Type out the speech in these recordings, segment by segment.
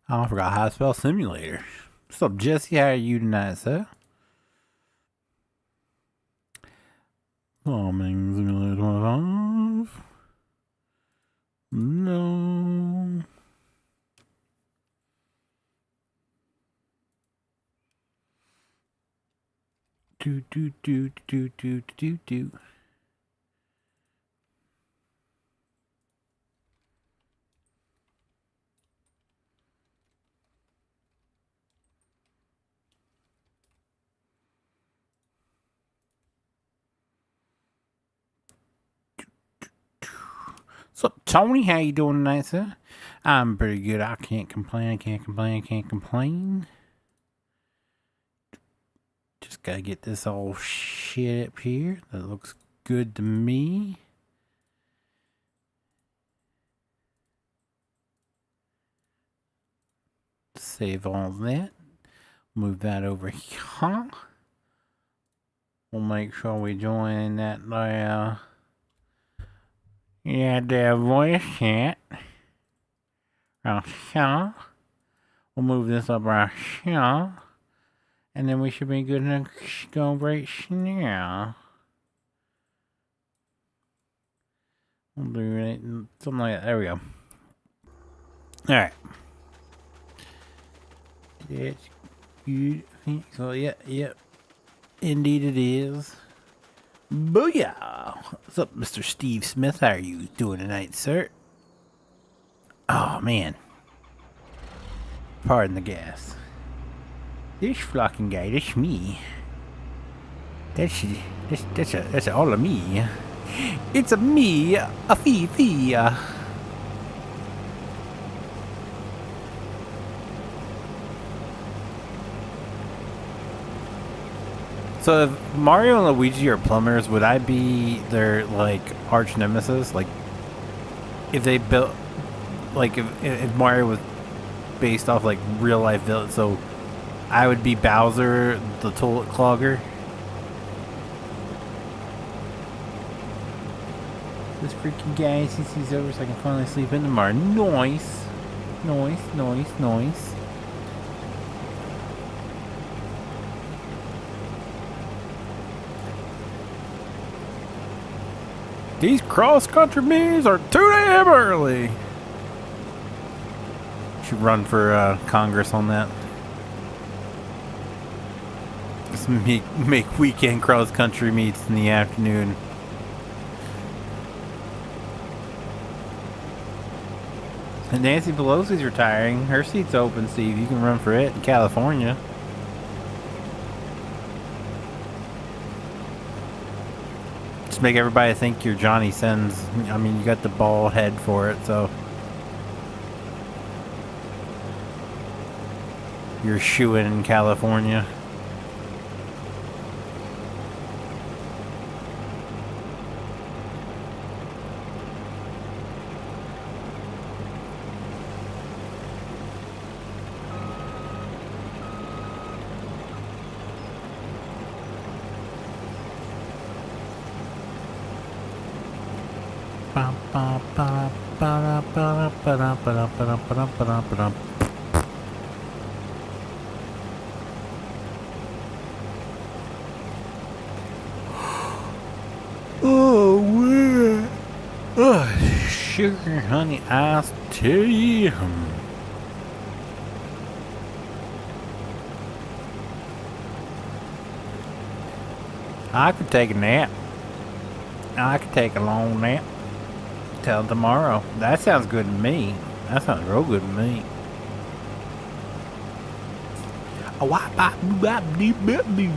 Oh, I forgot how to spell simulator. What's up, Jesse? How are you tonight, sir? Farming Simulator 25. No. Do. So, Tony, how you doing tonight, sir? I'm pretty good. I can't complain. Just gotta get this all shit up here. That looks good to me. Save all that. Move that over here. We'll make sure we join that there. Yeah, the voice chat. Right here. We'll move this up right here. And then we should be good to go right now. We'll do it, something like that. There we go. Alright. That's good. So, yeah. Indeed it is. Booyah! What's up, Mr. Steve Smith? How are you doing tonight, sir? Oh, man. Pardon the gas. This flocking guy, that's me. That's all of me. It's a me, a fee. So if Mario and Luigi are plumbers, would I be their, like, arch nemesis? Like, if they built, like, if Mario was based off, like, real life villain, so I would be Bowser, the toilet clogger? This freaking guy, since he's over, so I can finally sleep in tomorrow. Nice. These cross-country meets are too damn early. Should run for Congress on that. Just make weekend cross-country meets in the afternoon. And Nancy Pelosi's retiring. Her seat's open, Steve. You can run for it in California. Just make everybody think you're Johnny Sins. I mean, you got the bald head for it, so you're shoo-in in California. Oh, man. Oh, sugar honey iced tea. I could take a nap. I could take a long nap till tomorrow. That sounds good to me. That sounds real good to me. A wop bop boo bop doo bop boo.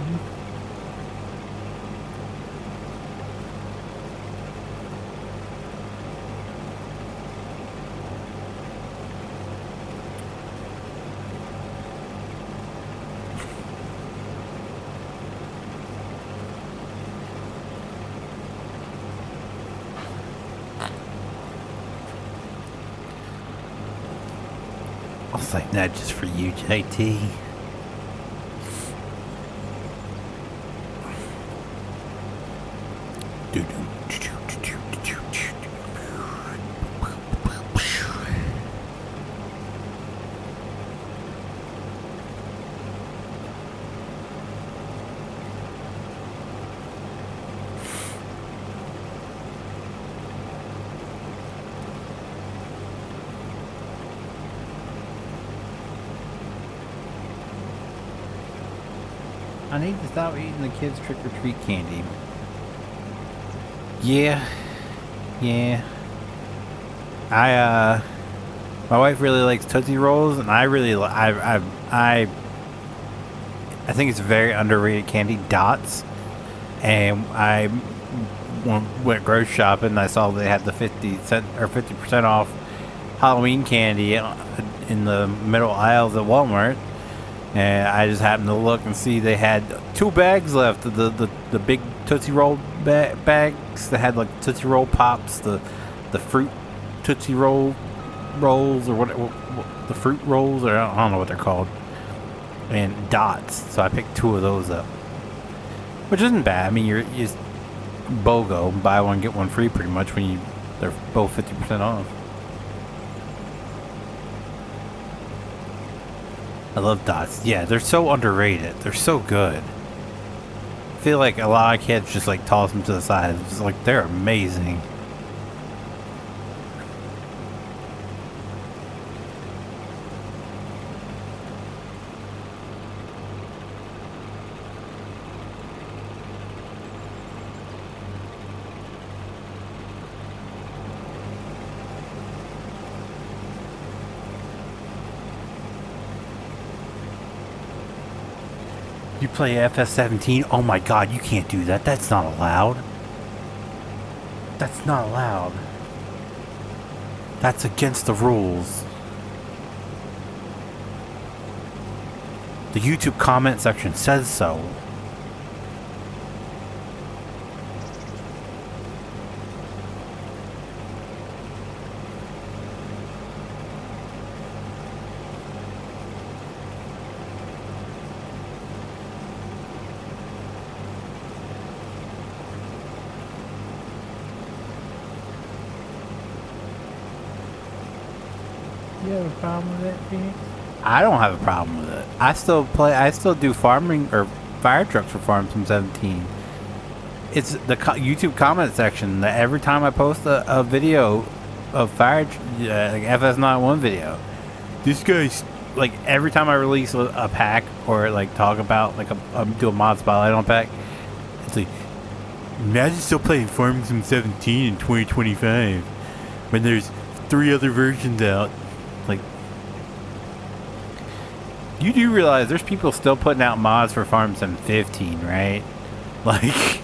I'll save that just for you, JT. I need to stop eating the kids' trick-or-treat candy. Yeah. Yeah. My wife really likes Tootsie Rolls, and I really, I think it's a very underrated candy, Dots. And I went grocery shopping, and I saw they had the 50% or 50% off Halloween candy in the middle aisles at Walmart. And I just happened to look and see they had 2 bags left of the big Tootsie Roll bags that had like Tootsie Roll Pops, the fruit Tootsie Roll rolls, or what the fruit rolls, or I don't know what they're called, and Dots. So I picked 2 of those up, which isn't bad. I mean, you're BOGO, buy one get one free pretty much when they're both 50% off. I love Dots. Yeah, they're so underrated. They're so good. I feel like a lot of kids just like toss them to the side. It's just like they're amazing. You play FS17? Oh my god, you can't do that. That's not allowed. That's not allowed. That's against the rules. The YouTube comment section says so. You have a problem with it, Phoenix? I don't have a problem with it. I still do farming or fire trucks for Farm Sim 17. It's the YouTube comment section that every time I post a video of like FS91 video, this guy's like every time I release a pack or like talk about like do a mod spotlight on pack, it's like, imagine still playing Farm Sim 17 in 2025 when there's 3 other versions out. Like, you do realize there's people still putting out mods for Farm Sim 15, right? Like,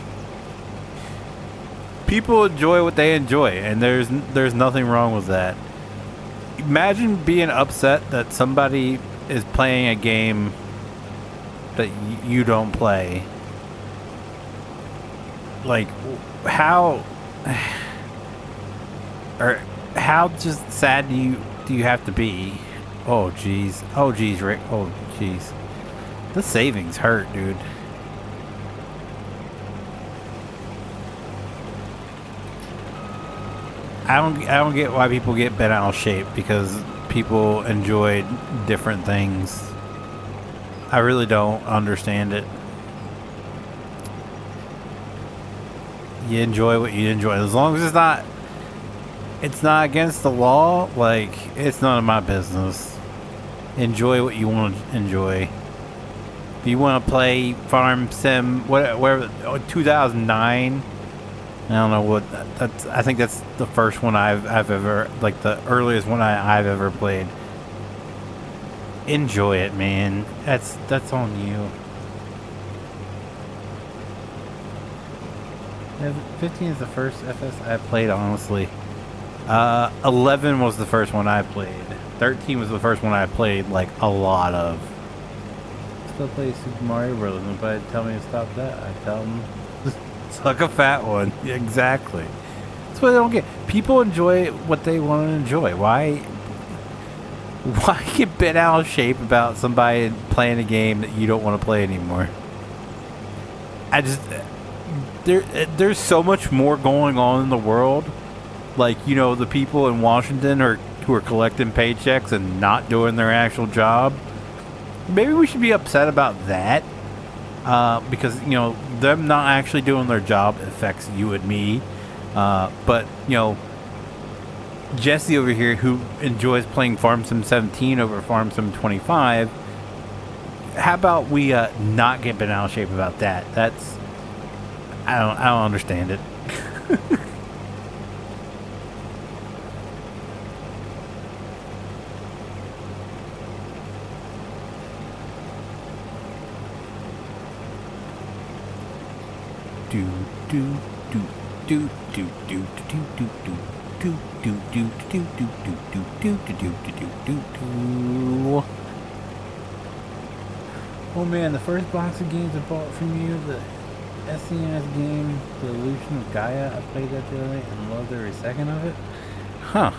people enjoy what they enjoy, and there's nothing wrong with that. Imagine being upset that somebody is playing a game that you don't play. Like, how just sad do you have to be? Oh jeez. Oh jeez, Rick. Oh jeez. The savings hurt, dude. I don't get why people get bent out of shape because people enjoy different things. I really don't understand it. You enjoy what you enjoy. As long as it's not against the law, like, it's none of my business. Enjoy what you want to enjoy. If you want to play Farm Sim, whatever, 2009, I don't know what, I think that's the first one I've ever, like the earliest one I've ever played. Enjoy it, man. That's on you. 15 is the first FS I played, honestly. 11 was the first one I played. 13 was the first one I played, like, a lot of. Still play Super Mario Bros. Nobody tell me to stop that. I tell them, suck a fat one. Yeah, exactly. That's what I don't get. People enjoy what they want to enjoy. Why get bent out of shape about somebody playing a game that you don't want to play anymore? There's so much more going on in the world. Like, you know, the people in Washington who are collecting paychecks and not doing their actual job. Maybe we should be upset about that. Because, you know, them not actually doing their job affects you and me. But, you know, Jesse over here, who enjoys playing Farm Sim 17 over Farm Sim 25, how about we not get bent out of shape about that? That's I don't understand it. do do do do do do do do do do do do do do do do do do do. Oh man, the first box of games I bought from you, the SNES game, The Illusion of Gaia, I played that the other night and loved every second of it. Huh.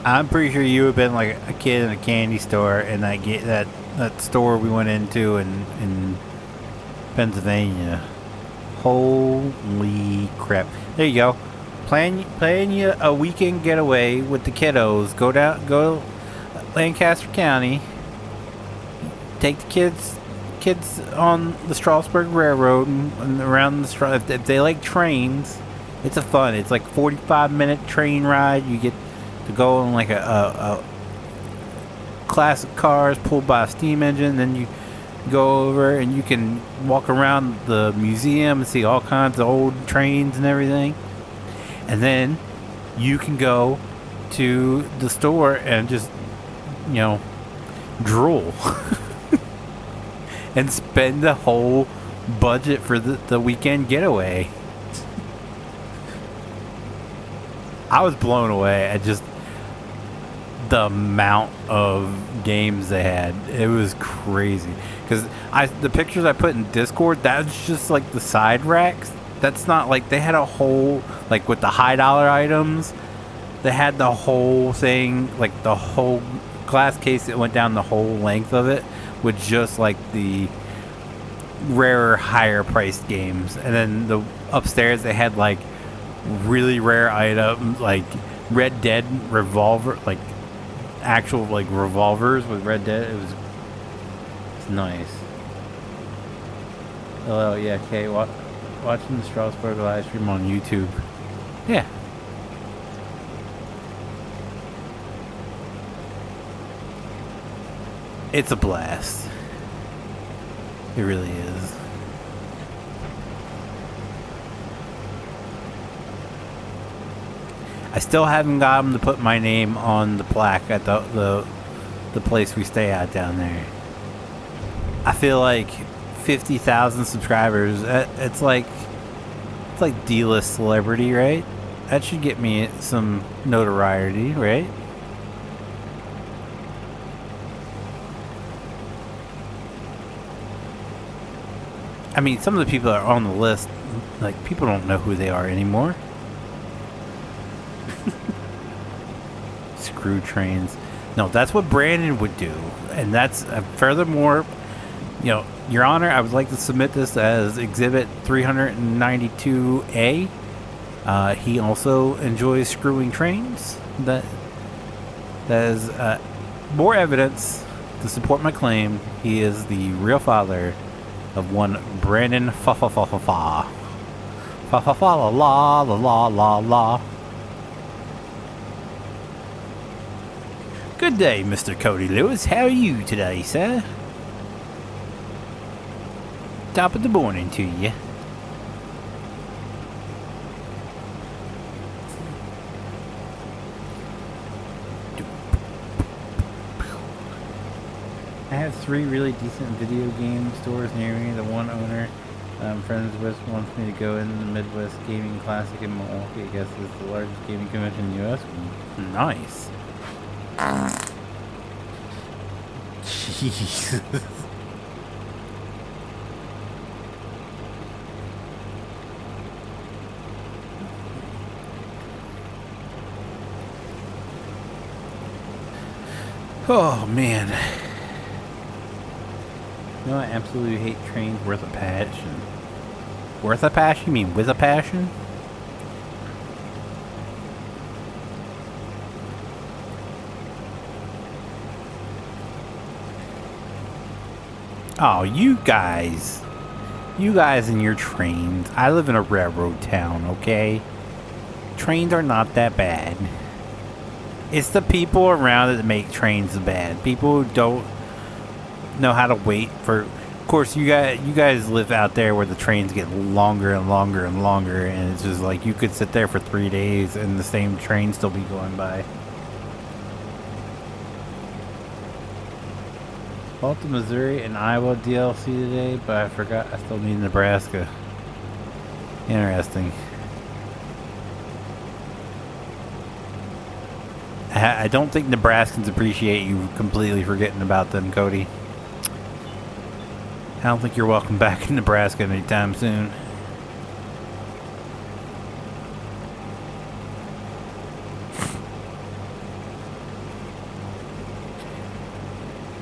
I'm pretty sure you have been like a kid in a candy store, and that store we went into in Pennsylvania. Holy crap! There you go. Plan you a weekend getaway with the kiddos. Go Lancaster County. Take the kids on the Strasburg Railroad and around the if they like trains, it's a fun. It's like 45-minute train ride. You get to go on like a classic cars pulled by a steam engine. Then you go over and you can walk around the museum and see all kinds of old trains and everything. And then you can go to the store and just, drool. And spend the whole budget for the weekend getaway. I was blown away at just the amount of games they had. It was crazy. Because the pictures I put in Discord, that's just like the side racks. That's not like they had a whole, like with the high dollar items, they had the whole thing, like the whole glass case that went down the whole length of it with just like the rarer, higher priced games. And then the upstairs they had like really rare items like Red Dead revolver, like actual like revolvers with Red Dead. It's nice. Hello, yeah, Kay, watching the Strasbourg live stream on YouTube. Yeah. It's a blast. It really is. I still haven't got them to put my name on the plaque at the place we stay at down there. I feel like 50,000 subscribers. It's like D-list celebrity, right? That should get me some notoriety, right? I mean, some of the people that are on the list, like, people don't know who they are anymore. Screw trains. No, that's what Brandon would do. And that's, furthermore, Your Honor, I would like to submit this as Exhibit 392A. He also enjoys screwing trains. That is more evidence to support my claim. He is the real father of one Brandon fa fa fa fa fa fa fa fa la la la la la. Good day, Mr. Cody Lewis. How are you today, sir? Top of the morning to you. I have 3 really decent video game stores near me. The one owner I'm friends with wants me to go in the Midwest Gaming Classic in Milwaukee. I guess is the largest gaming convention in the U.S. Nice. Jesus. Oh man. You know, I absolutely hate trains worth a passion. Worth a passion? You mean with a passion? Oh, you guys. You guys and your trains. I live in a railroad town, okay? Trains are not that bad. It's the people around it that make trains bad. People who don't know how to wait for... Of course, you guys live out there where the trains get longer and longer and longer, and it's just like you could sit there for 3 days and the same train still be going by. Bought the Missouri and Iowa DLC today, but I forgot I still need Nebraska. Interesting. I don't think Nebraskans appreciate you completely forgetting about them, Cody. I don't think you're welcome back in Nebraska anytime soon.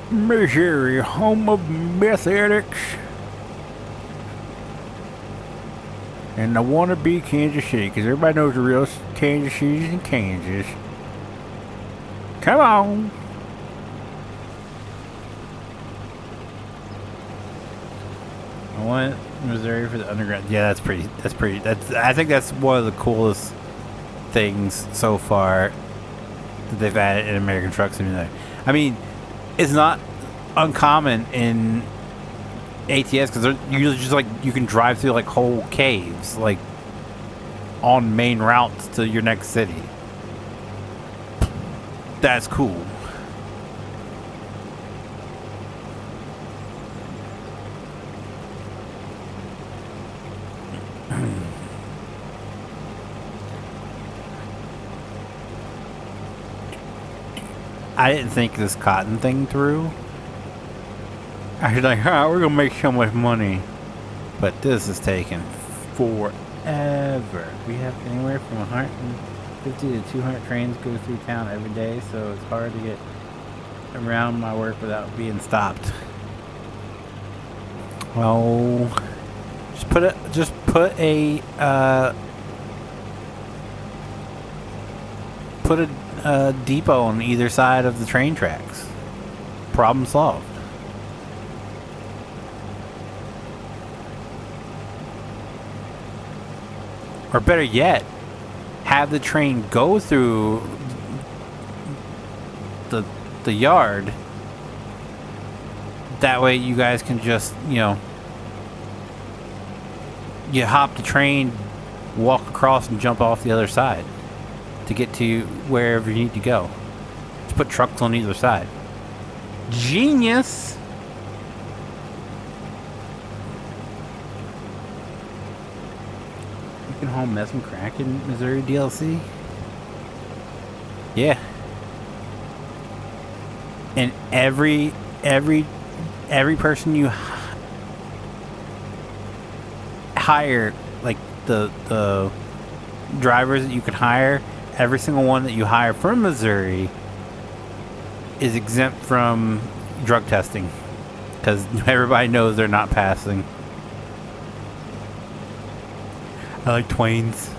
Missouri, home of meth addicts. And I want to be Kansas City, because everybody knows the real Kansas City's in Kansas. Come on. I want Missouri for the underground. Yeah, that's pretty, I think that's one of the coolest things so far that they've added in American Truck Simulator. I mean, it's not uncommon in ATS because they're usually just like you can drive through like whole caves, like on main routes to your next city. That's cool. I didn't think this cotton thing through. I was like, we're gonna make so much money. But this is taking forever. We have anywhere from 150 to 200 trains go through town every day, so it's hard to get around my work without being stopped. Well, just put a depot on either side of the train tracks. Problem solved. Or better yet, have the train go through the yard. That way you guys can just, you hop the train, walk across and jump off the other side to get to wherever you need to go. Just put trucks on either side. Genius! You can home mess and crack in Missouri DLC? Yeah. And every person you hire, like the drivers that you can hire, every single one that you hire from Missouri is exempt from drug testing because everybody knows they're not passing. I like Twains.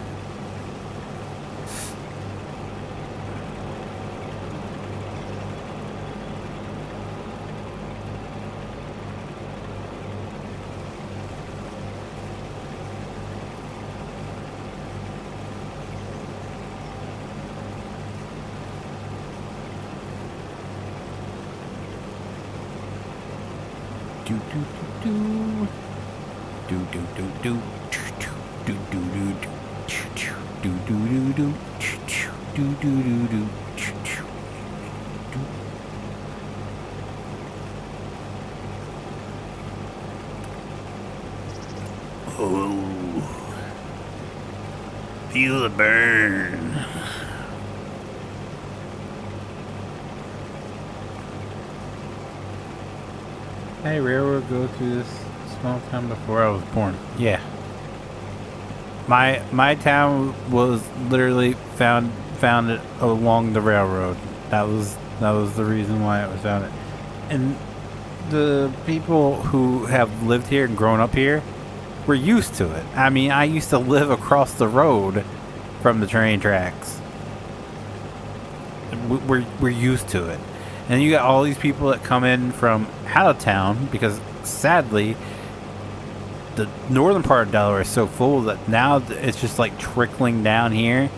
Oh, feel the burn. Hey, railroad go through this small town before I was born. Yeah. My town was literally founded along the railroad. That was the reason why it was founded. And the people who have lived here and grown up here, we're used to it. I mean, I used to live across the road from the train tracks. We're used to it. And you got all these people that come in from out of town because, sadly, the northern part of Delaware is so full that now it's just like trickling down here.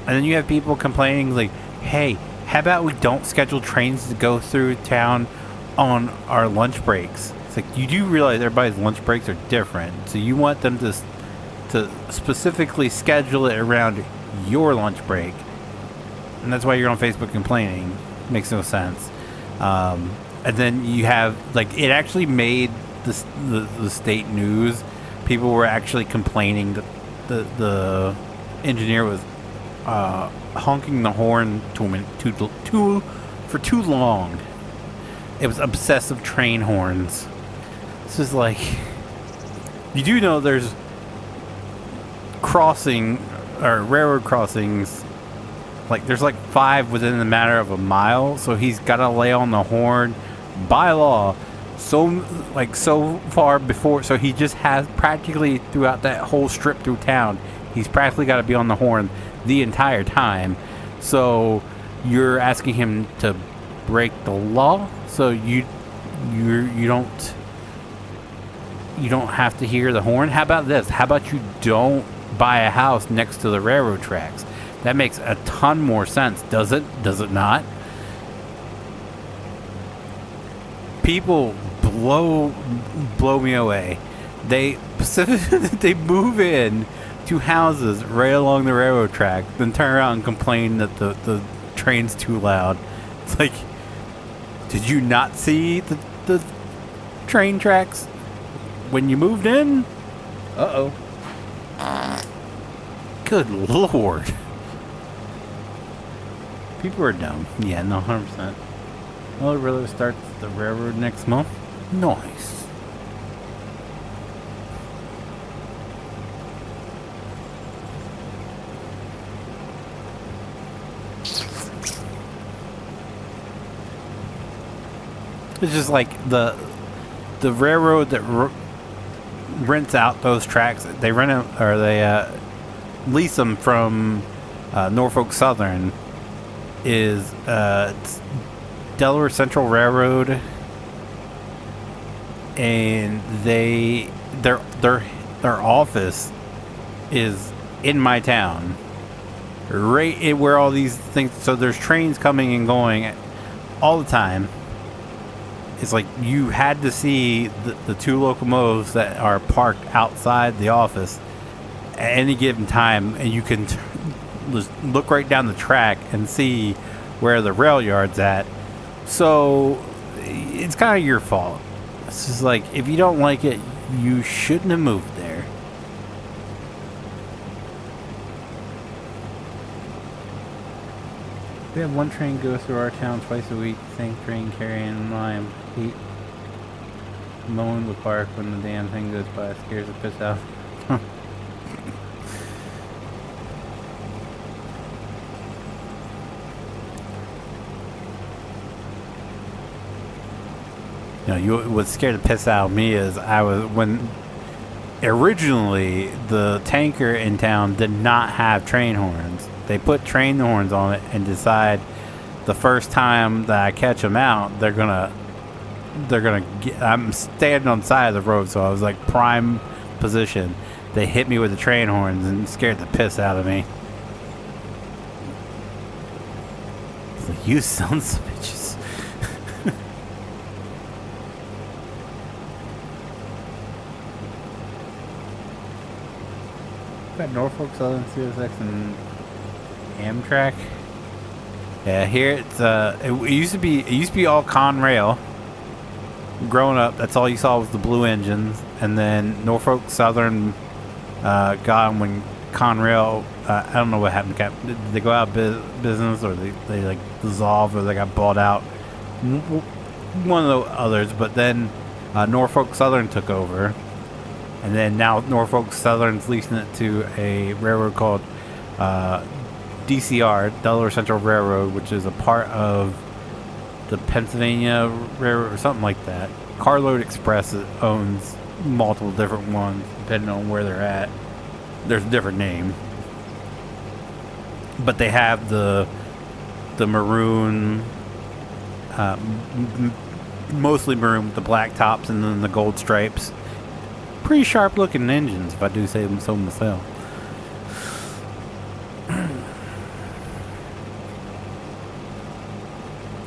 And then you have people complaining like, hey, how about we don't schedule trains to go through town on our lunch breaks? It's like, you do realize everybody's lunch breaks are different. So you want them to specifically schedule it around your lunch break. And that's why you're on Facebook complaining. Makes no sense. And then you have, like, it actually made the state news. People were actually complaining that the engineer was honking the horn for too long. It was obsessive train horns. This is like, you do know there's railroad crossings. Like, there's like 5 within the matter of a mile, so he's got to lay on the horn by law so far before. So he just has practically throughout that whole strip through town, he's practically got to be on the horn the entire time. So you're asking him to break the law, so you don't have to hear the horn. How about this? How about you don't buy a house next to the railroad tracks? That makes a ton more sense, does it? Does it not? People blow me away. They they move in to houses right along the railroad track, then turn around and complain that the train's too loud. It's like, did you not see the train tracks when you moved in? Uh-oh. Good Lord. People are dumb. Yeah, no, 100%. Well, it really starts the railroad next month. Nice. It's just like the railroad that rents out those tracks. They rent them, or they lease them from Norfolk Southern. Is Delaware Central Railroad, and their office is in my town, right where all these things. So there's trains coming and going all the time. It's like you had to see the 2 locomotives that are parked outside the office at any given time, and you can just look right down the track and see where the rail yard's at. So it's kind of your fault. It's just like, if you don't like it, you shouldn't have moved there. We have one train go through our town twice a week. Same train carrying lime. Hate mowing the park when the damn thing goes by. Scares the piss out. What scared the piss out of me is when originally the tanker in town did not have train horns. They put train horns on it and decide the first time that I catch them out, they're gonna get. I'm standing on the side of the road, so I was like prime position. They hit me with the train horns and scared the piss out of me. It's like, you sons of bitches. Got Norfolk Southern, CSX, and Amtrak. Yeah, here it's it used to be all Conrail. Growing up, that's all you saw was the blue engines, and then Norfolk Southern got them when Conrail. I don't know what happened. Did they go out of business, or they like dissolved, or they got bought out? One of the others, but then Norfolk Southern took over. And then now Norfolk Southern's leasing it to a railroad called DCR, Delaware Central Railroad, which is a part of the Pennsylvania Railroad or something like that. Carload Express owns multiple different ones depending on where they're at. There's a different name, but they have the maroon, mostly maroon with the black tops and then the gold stripes. Pretty sharp looking engines, if I do say so myself.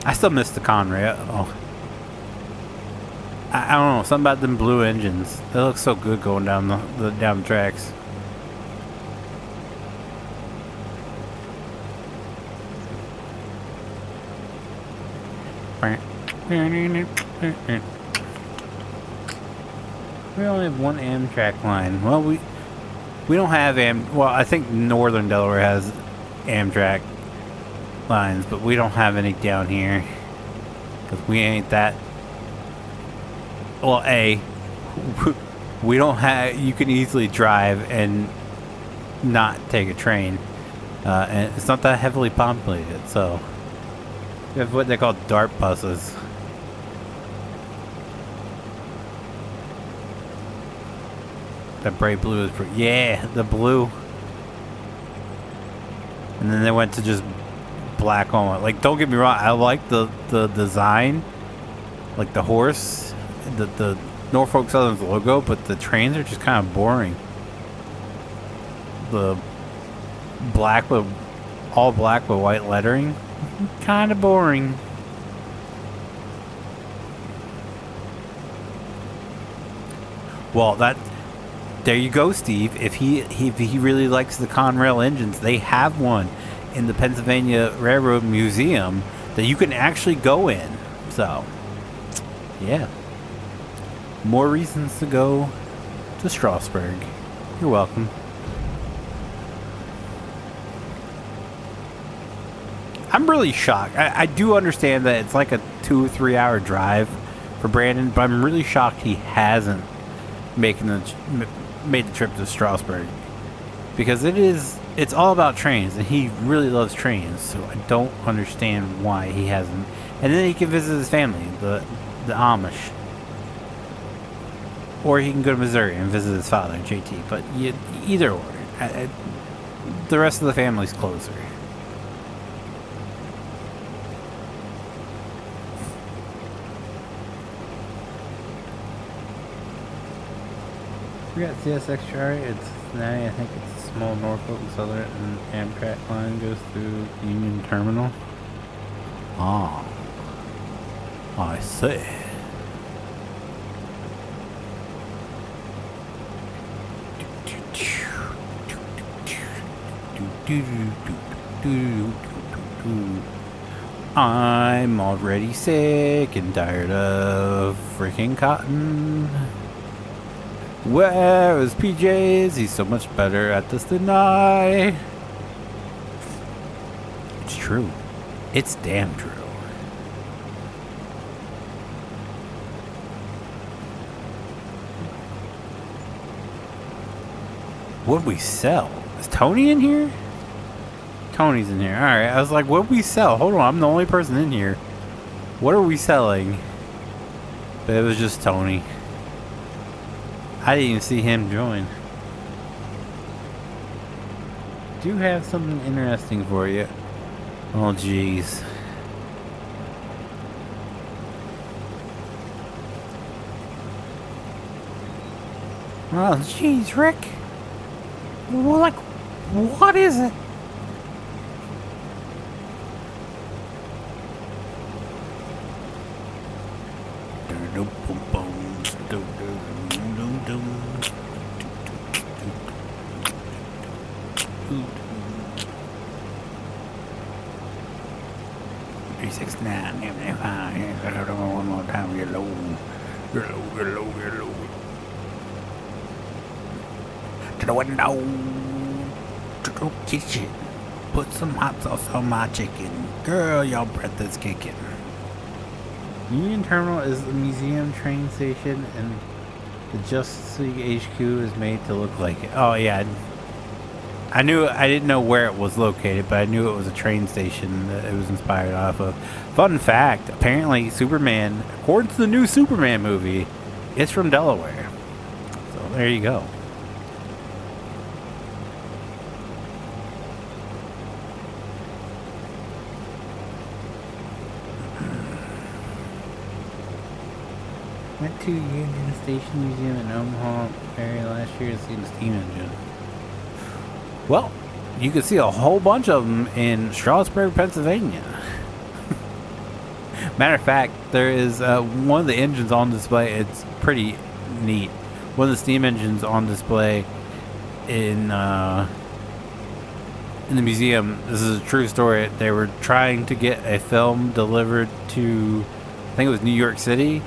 I still miss the Conrail. Oh. I don't know, something about them blue engines. They look so good going down the tracks. We only have one Amtrak line. Well, we don't have well, I think Northern Delaware has Amtrak lines, but we don't have any down here because we ain't that. Well, we don't have. You can easily drive and not take a train, and it's not that heavily populated. So we have what they call DART buses. That bright blue is pretty. Yeah, the blue. And then they went to just black on it. Like, don't get me wrong, I like the design, like the horse, the Norfolk Southern's logo, but the trains are just kind of boring. The black with all black with white lettering, kind of boring. Well, there you go, Steve. If he really likes the Conrail engines, they have one in the Pennsylvania Railroad Museum that you can actually go in. So, yeah. More reasons to go to Strasbourg. You're welcome. I'm really shocked. I do understand that it's like a 2 or 3 hour drive for Brandon, but I'm really shocked he hasn't made the trip to Strasbourg, because it's all about trains and he really loves trains, so I don't understand why he hasn't. And then he can visit his family, the Amish, or he can go to Missouri and visit his father, JT. But either or, the rest of the family's closer. We got CSXR. It's I think it's a small Norfolk Southern and Amtrak line goes through Union Terminal. Ah, I see. I'm already sick and tired of freaking Cotton. Where is PJs? He's so much better at this than I. It's true. It's damn true. What'd we sell? Is Tony in here? Tony's in here. Alright, I was like, what'd we sell? Hold on, I'm the only person in here. What are we selling? But it was just Tony. I didn't even see him join. Do have something interesting for you. Oh, jeez. Oh, jeez, Rick. Well, like, what is it? One more time, you're low. To the window. To the kitchen. Put some hot sauce on my chicken. Girl, your breath is kicking. Union Terminal is a museum train station, and the Justice League HQ is made to look like it. Oh, yeah. I didn't know where it was located, but I knew it was a train station that it was inspired off of. Fun fact, apparently Superman, according to the new Superman movie, is from Delaware. So there you go. Went to Union Station Museum in Omaha area last year to see the steam engine. Well, you can see a whole bunch of them in Strasburg, Pennsylvania. Matter of fact, there is one of the engines on display. It's pretty neat. One of the steam engines on display in the museum. This is a true story. They were trying to get a film delivered to, I think it was New York City.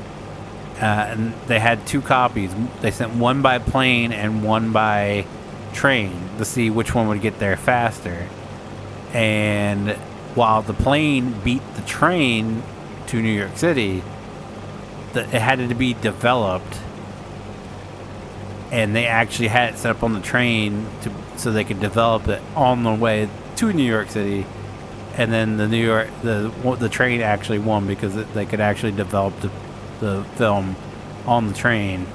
And they had two copies. They sent one by plane and one by train to see which one would get there faster. And while the plane beat the train to New York City, it had to be developed. And they actually had it set up on the train so they could develop it on the way to New York City. And then the train actually won because they could actually develop the film on the train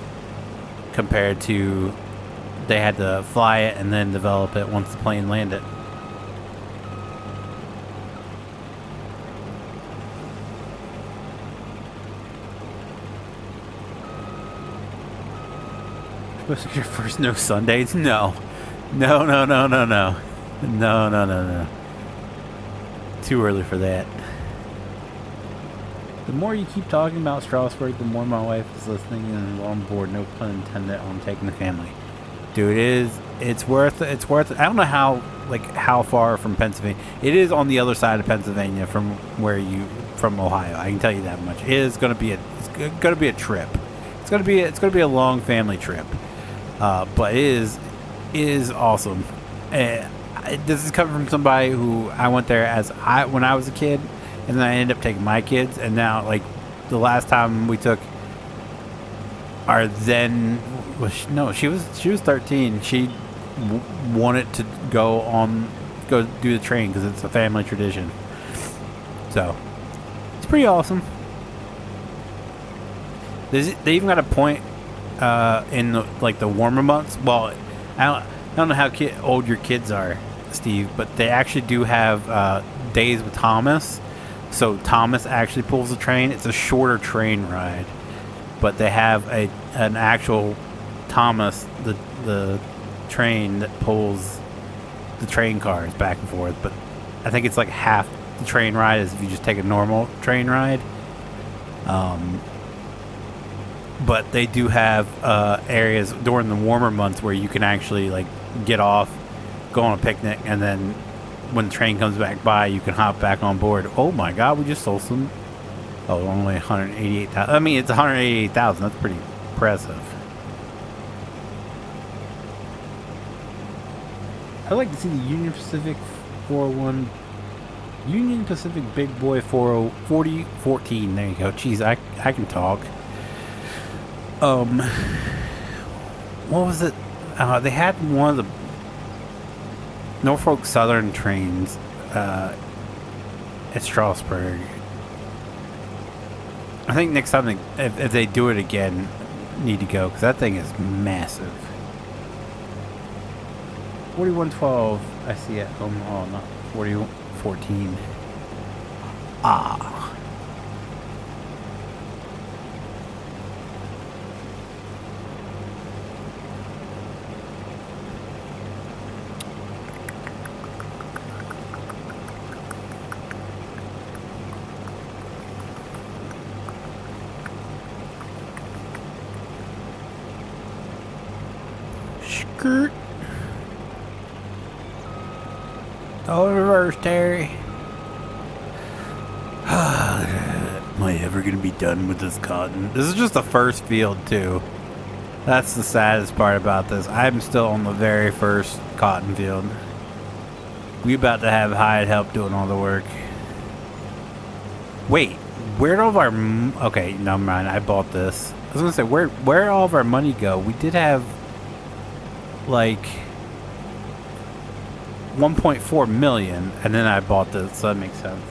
compared to they had to fly it and then develop it once the plane landed. Supposed to get your first no Sundays? No. No. Too early for that. The more you keep talking about Strasburg, the more my wife is listening and on board. No pun intended on taking the family. Dude, it's worth it. I don't know how far from Pennsylvania. It is on the other side of Pennsylvania from Ohio. I can tell you that much. It is going to be a trip. It's going to be a long family trip. But it is awesome. This is coming from somebody who I went there when I was a kid. And then I ended up taking my kids, and now, like, the last time we took our then, she was 13. She wanted to go do the train because it's a family tradition. So it's pretty awesome. They even got a point in the warmer months. Well, I don't know how old your kids are, Steve, but they actually do have days with Thomas. So Thomas actually pulls the train. It's a shorter train ride, but they have an actual Thomas, the train that pulls the train cars back and forth. But I think it's like half the train ride as if you just take a normal train ride. But they do have areas during the warmer months where you can actually like get off, go on a picnic, and then when the train comes back by, you can hop back on board. Oh my God, we just sold some. Oh, only 188,000. I mean, it's 188,000. That's pretty impressive. I'd like to see the Union Pacific 401. Union Pacific Big Boy 4014. There you go. Jeez, I can talk. What was it? They had one of the Norfolk Southern trains at Strasburg. I think next time if they do it again, need to go because that thing is massive. 4112. I see it. Oh, not 4014. Ah. Skirt. Oh, reverse, Terry. Am I ever going to be done with this cotton? This is just the first field, too. That's the saddest part about this. I'm still on the very first cotton field. We about to have hired help doing all the work. Wait, where'd all of our... Okay, never mind. I bought this. I was going to say, where'd all of our money go? We did have... like 1.4 million, and then I bought this, so that makes sense.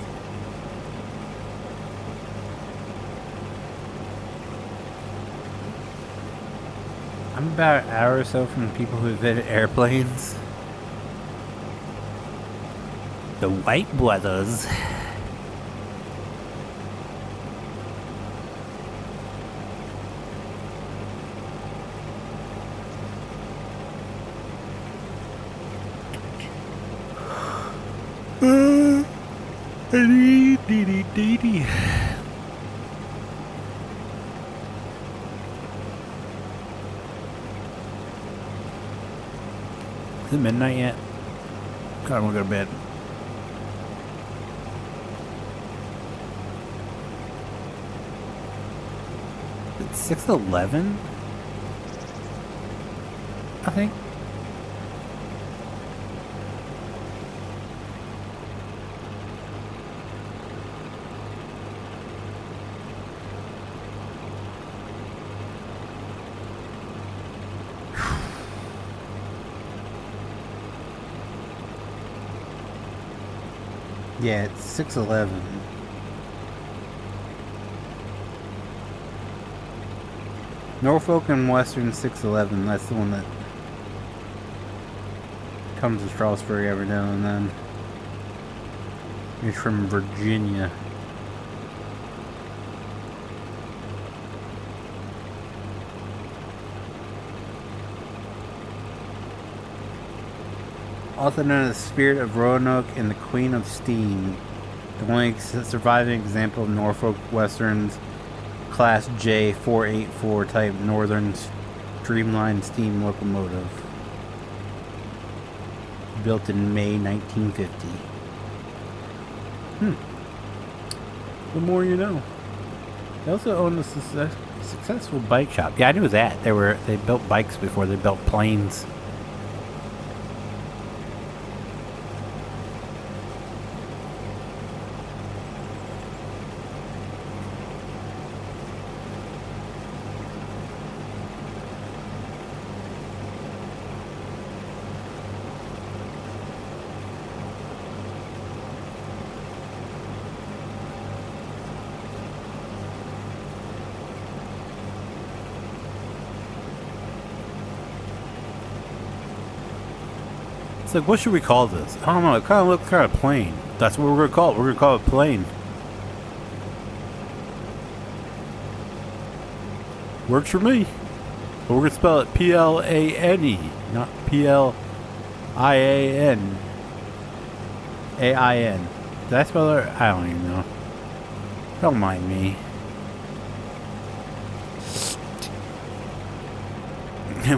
I'm about an hour or so from the people who invented airplanes. The White Brothers. Is it midnight yet? God, I want to go to bed. It's 6:11, I think. Yeah, it's 6:11. Norfolk and Western 611, that's the one that comes to Strasburg every now and then. It's from Virginia. Also known as Spirit of Roanoke and the Queen of Steam, the only surviving example of Norfolk Western's Class J 484 type Northern streamlined steam locomotive, built in May 1950. The more you know. They also own a successful bike shop. Yeah, I knew that. They built bikes before they built planes. It's like, what should we call this? I don't know. It kind of looks kind of plain. That's what we're going to call it. We're going to call it plain. Works for me. But we're going to spell it P-L-A-N-E, not P-L-I-A-N. A-I-N. Did I spell it? I don't even know. Don't mind me.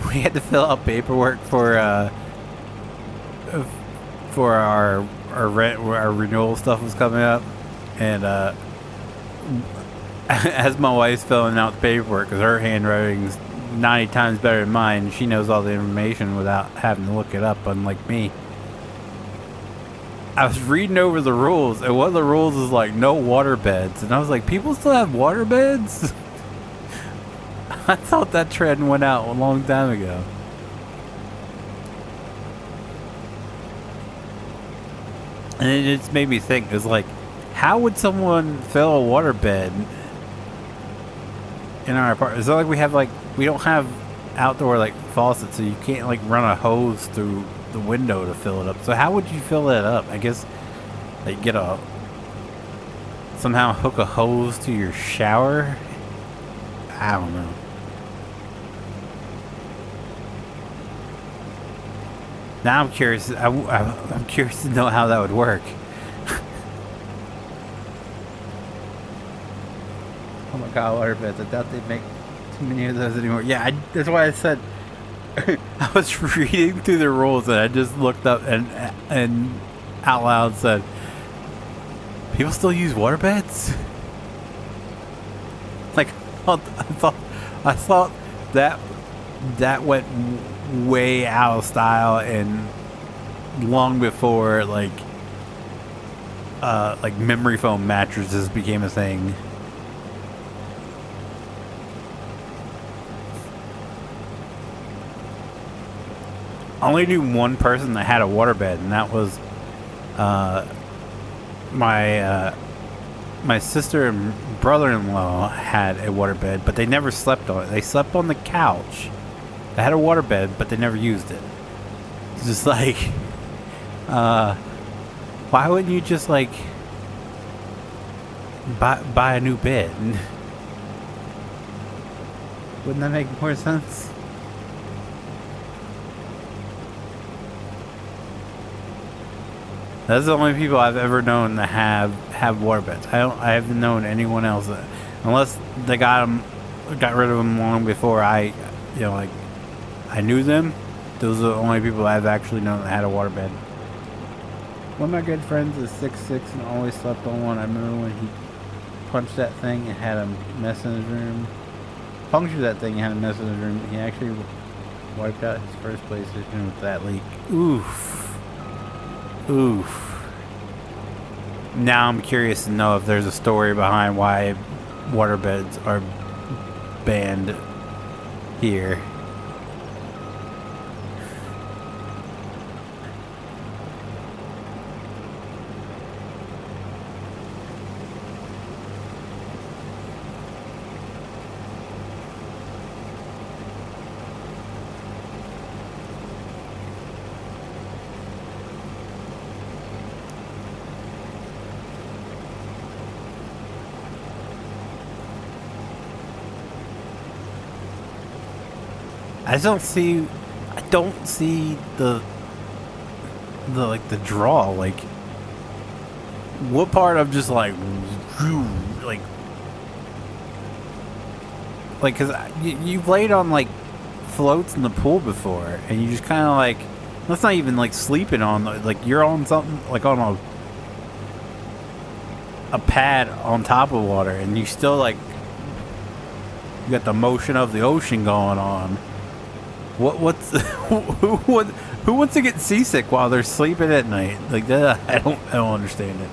We had to fill out paperwork for our renewal stuff was coming up, and as my wife's filling out the paperwork, because her handwriting's 90 times better than mine, she knows all the information without having to look it up, unlike me. I was reading over the rules, and one of the rules is like no water beds, and I was like, people still have water beds? I thought that trend went out a long time ago. And it just made me think, it's like, how would someone fill a water bed in our apartment? It's not like we don't have outdoor like faucets, so you can't like run a hose through the window to fill it up. So how would you fill that up? I guess like somehow hook a hose to your shower? I don't know. Now I'm curious. I'm curious to know how that would work. Oh my god, water beds! I doubt they make too many of those anymore. Yeah, that's why I said I was reading through the rules and I just looked up and out loud said, "People still use water beds?" Like I thought that went way out of style and long before like memory foam mattresses became a thing. only knew one person that had a waterbed, and that was my sister and brother-in-law had a waterbed, but they never slept on it. They slept on the couch. They had a waterbed, but they never used it. It's just like, why wouldn't you just like buy a new bed? Wouldn't that make more sense? That's the only people I've ever known that have waterbeds. I haven't known anyone else that, unless they got rid of them long before I knew them. Those are the only people I've actually known that had a waterbed. One of my good friends is 6'6" and always slept on one. I remember when he punched that thing and had a mess in his room. Punctured that thing and had a mess in his room. He actually wiped out his first PlayStation with that leak. Oof. Oof. Now I'm curious to know if there's a story behind why waterbeds are banned here. I don't see the draw. Like, what part of just like because you've laid on like floats in the pool before, and you just kind of like, that's not even like sleeping on, like you're on something like on a pad on top of water, and you still like, you got the motion of the ocean going on. Who wants to get seasick while they're sleeping at night? Like that, I don't understand it.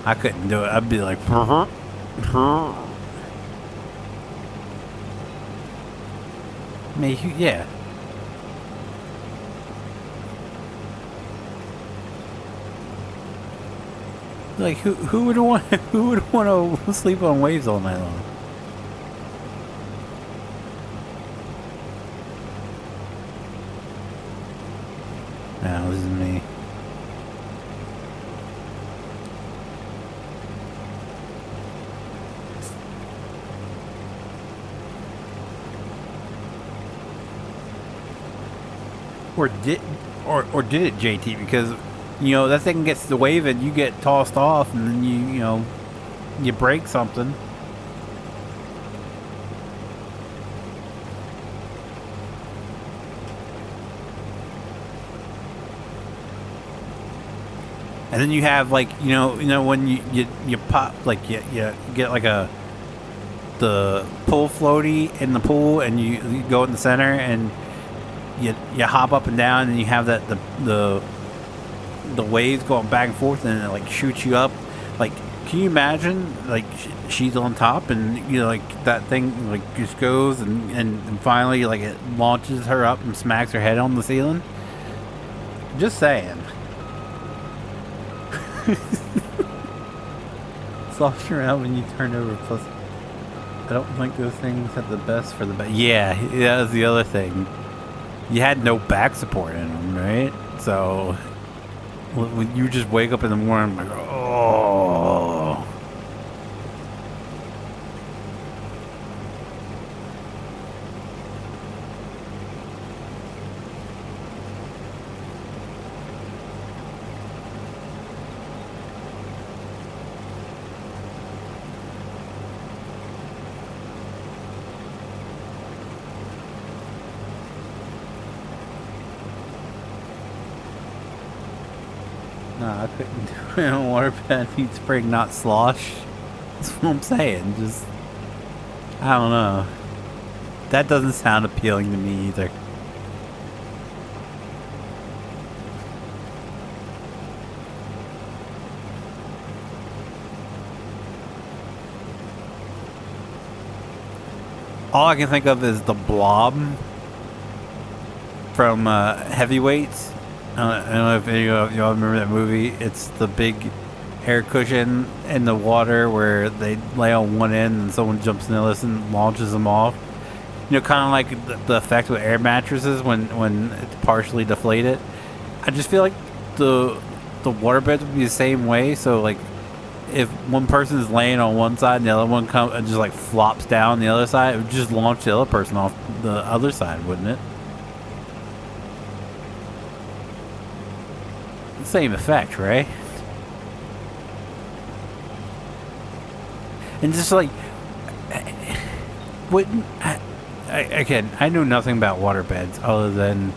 I couldn't do it. I'd be like, maybe, yeah. Like who would want to sleep on waves all night long? No, this is me. Or did it, JT? Because that thing gets the wave and you get tossed off, and then you break something. And then you have like when you pop, like you get like the pool floaty in the pool, and you go in the center and you hop up and down, and you have that the waves going back and forth, and it like shoots you up. Like, can you imagine like she's on top, and like that thing like just goes and finally like it launches her up and smacks her head on the ceiling? Just saying. Slosh around when you turn over. Plus, I don't think those things have the best for the back. Yeah, that was the other thing. You had no back support in them, right? So when you just wake up in the morning like, oh. Nah, I couldn't do it on waterbed. Need spring, not slosh. That's what I'm saying. Just, I don't know. That doesn't sound appealing to me either. all I can think of is the Blob from Heavyweights. I don't know if any of y'all remember that movie. It's the big air cushion in the water where they lay on one end and someone jumps in the and launches them off. You know, kind of like the effect with air mattresses when it's partially deflated. I just feel like the waterbeds would be the same way. So like, if one person is laying on one side and the other one comes and just like flops down the other side, it would just launch the other person off the other side, wouldn't it? Same effect, right? And just like, wouldn't again, I know nothing about waterbeds other than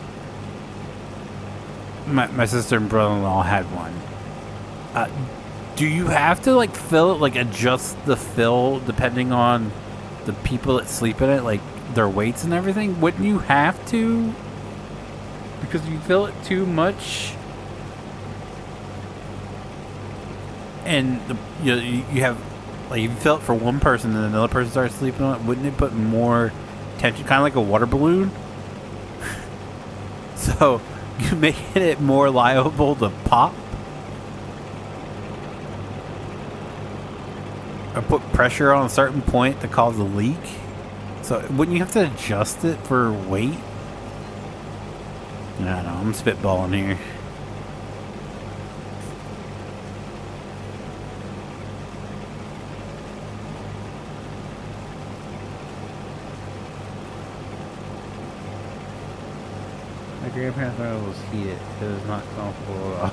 my sister and brother-in-law had one. Do you have to like fill it, like adjust the fill depending on the people that sleep in it, like their weights and everything? Wouldn't you have to? Because if you fill it too much, and you have, like, if you fill it for one person and another person starts sleeping on it, wouldn't it put more tension, kind of like a water balloon? So you making it more liable to pop, or put pressure on a certain point to cause a leak. So wouldn't you have to adjust it for weight? I don't know, I'm spitballing here. My grandparents' room was heated. It was not comfortable at all.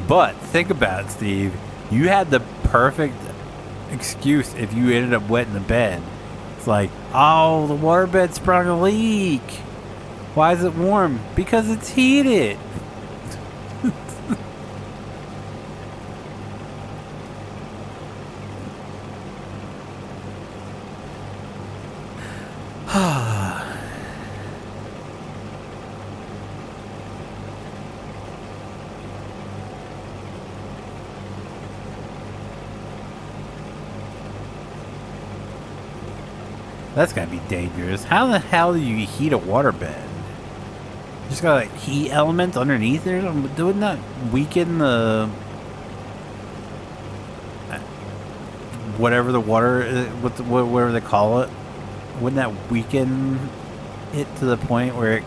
But think about it, Steve. You had the perfect excuse if you ended up wetting the bed. It's like, oh, the waterbed sprung a leak. Why is it warm? Because it's heated. That's gotta be dangerous. How the hell do you heat a waterbed? You just got like heat elements underneath there? Wouldn't that weaken the whatever the water is, whatever they call it? Wouldn't that weaken it to the point where it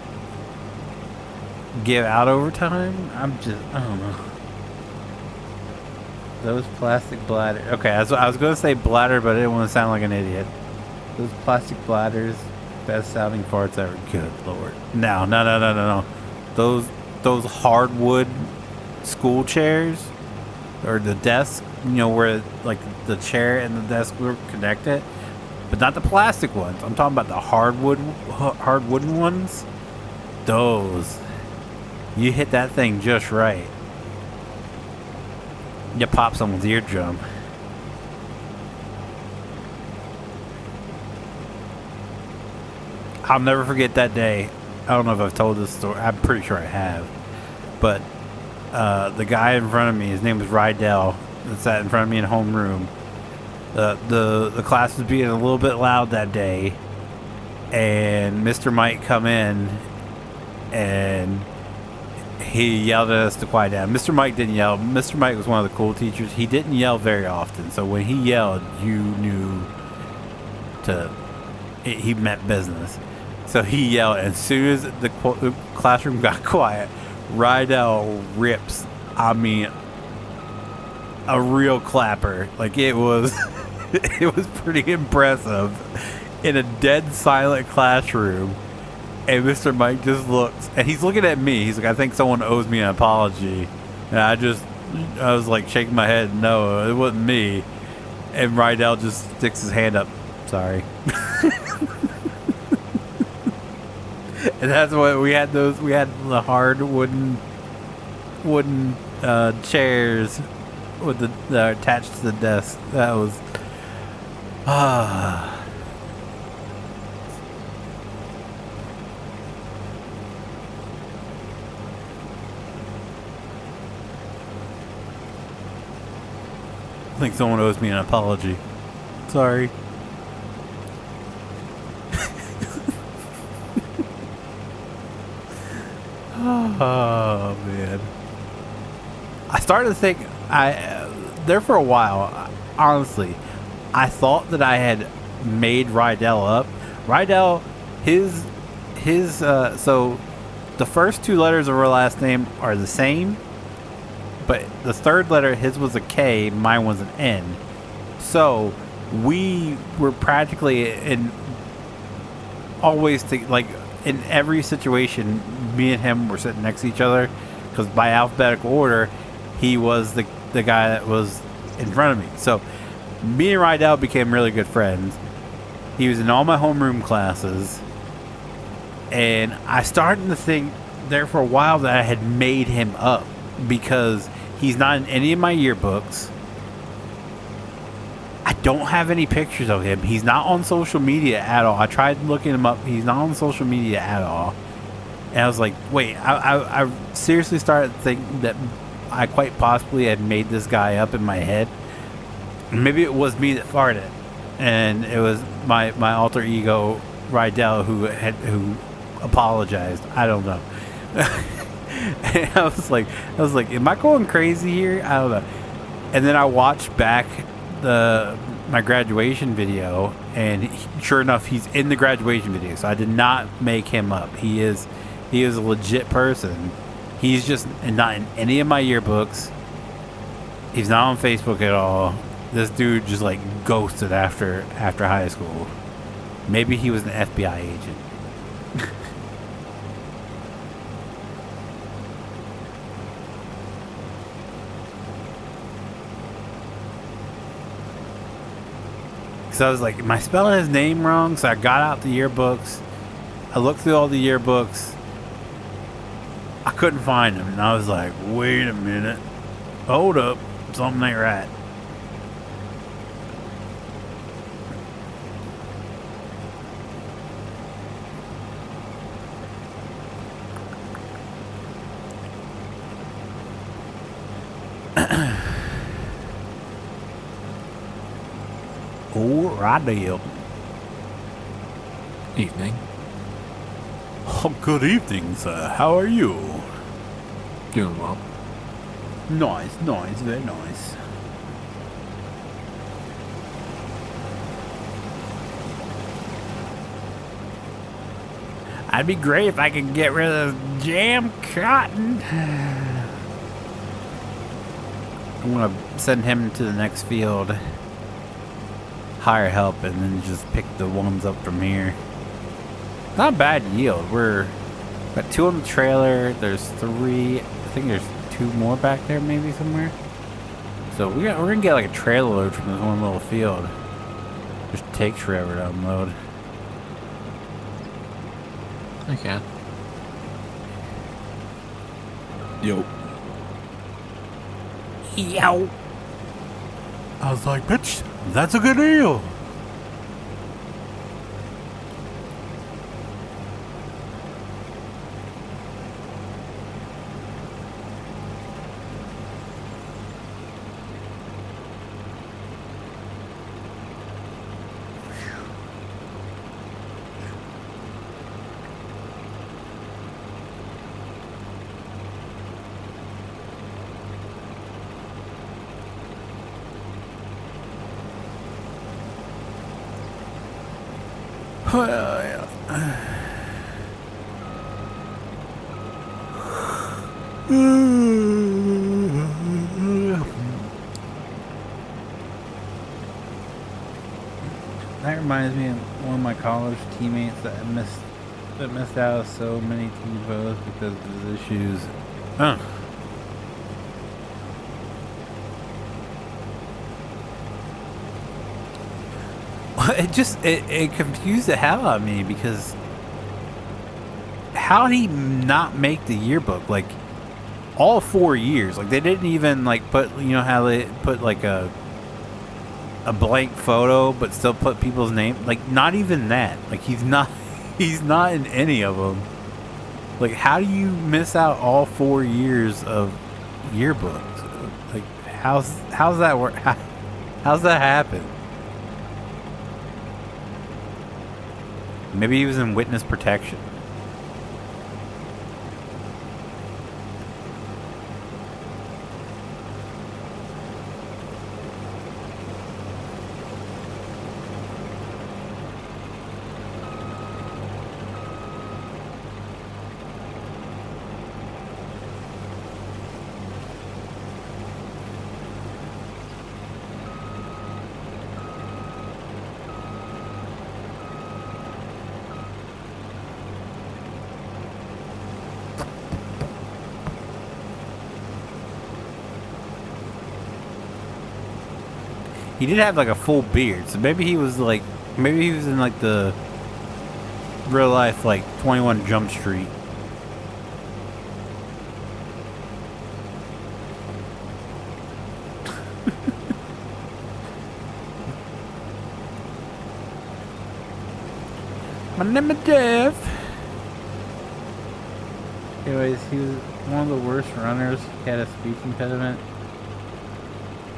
give out over time? I don't know. Those plastic bladders. Okay, I was going to say bladder, but I didn't want to sound like an idiot. Those plastic bladders, best sounding farts ever. Good Lord. No. Those hardwood school chairs, or the desk, you know, where like the chair and the desk were connected, but not the plastic ones. I'm talking about the hardwooden ones. Those, you hit that thing just right, you pop someone's eardrum. I'll never forget that day. I don't know if I've told this story. I'm pretty sure I have. But the guy in front of me, his name was Rydell, that sat in front of me in homeroom. The class was being a little bit loud that day, and Mr. Mike come in, and he yelled at us to quiet down. Mr. Mike didn't yell. Mr. Mike was one of the cool teachers. He didn't yell very often, so when he yelled, you knew he meant business. So he yelled, and as soon as the classroom got quiet, Rydell rips, I mean, a real clapper. Like, it was it was pretty impressive in a dead silent classroom. And Mr. Mike just looks, and he's looking at me. He's like, I think someone owes me an apology. And I was like shaking my head, no, it wasn't me. And Rydell just sticks his hand up, sorry. And that's what we had. We had the hard wooden chairs with the attached to the desk. That was think someone owes me an apology. Sorry. Oh man. I started to think there for a while, honestly, I thought that I had made Rydell up. Rydell, so the first two letters of her last name are the same, but the third letter, his was a K, mine was an N. So we were practically in every situation, me and him were sitting next to each other, because by alphabetical order, he was the guy that was in front of me. So me and Rydell became really good friends. He was in all my homeroom classes, and I started to think there for a while that I had made him up, because he's not in any of my yearbooks. I don't have any pictures of him. He's not on social media at all. I tried looking him up. He's not on social media at all. And I was like, wait, I seriously started to think that I quite possibly had made this guy up in my head. Maybe it was me that farted, and it was my alter ego Rydell who apologized. I don't know. And I was like, am I going crazy here? I don't know. And then I watched back my graduation video, and sure enough, he's in the graduation video. So I did not make him up. He is a legit person. He's just not in any of my yearbooks. He's not on Facebook at all. This dude just like ghosted after high school. Maybe he was an FBI agent. So I was like, am I spelling his name wrong? So I got out the yearbooks. I looked through all the yearbooks. I couldn't find him. And I was like, wait a minute. Hold up. Something ain't right. Alright. Evening. Oh, good evening, sir. How are you? Doing well. Nice, very nice. I'd be great if I could get rid of this jam cotton. I'm gonna send him to the next field, hire help, and then just pick the ones up from here. Not a bad yield. We're got 2 on the trailer. There's 3. I think there's 2 more back there, maybe somewhere. So we're gonna get like a trailer load from this one little field. Just takes forever to unload. Okay. Yo. Yo. I was like, bitch, that's a good deal. That reminds me of one of my college teammates that missed out so many team votes because of his issues. It confused the hell out of me, because how did he not make the yearbook? Like, all 4 years. Like, they didn't even like put, you know how they put like a blank photo but still put people's name? Like, not even that. Like, he's not in any of them. Like, how do you miss out all 4 years of yearbooks? Like, how's that work? How's that happen? Maybe he was in witness protection. He did have like a full beard, so maybe he was like, maybe he was in like the real life like 21 Jump Street. My name is Jeff. Anyways, he was one of the worst runners. He had a speech impediment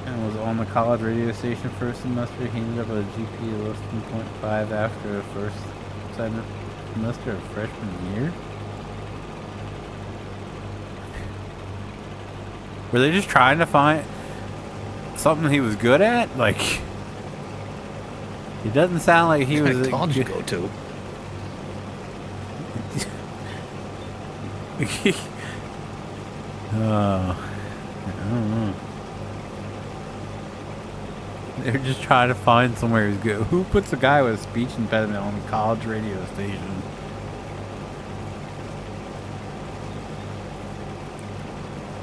and was on the college radio station for a semester. He ended up with a GPA less than 0.5 after the first semester of freshman year. Were they just trying to find something he was good at? Like, it doesn't sound like he was. What college you go to? I don't know. They're just trying to find somewhere who's good. Who puts a guy with a speech impediment on the college radio station?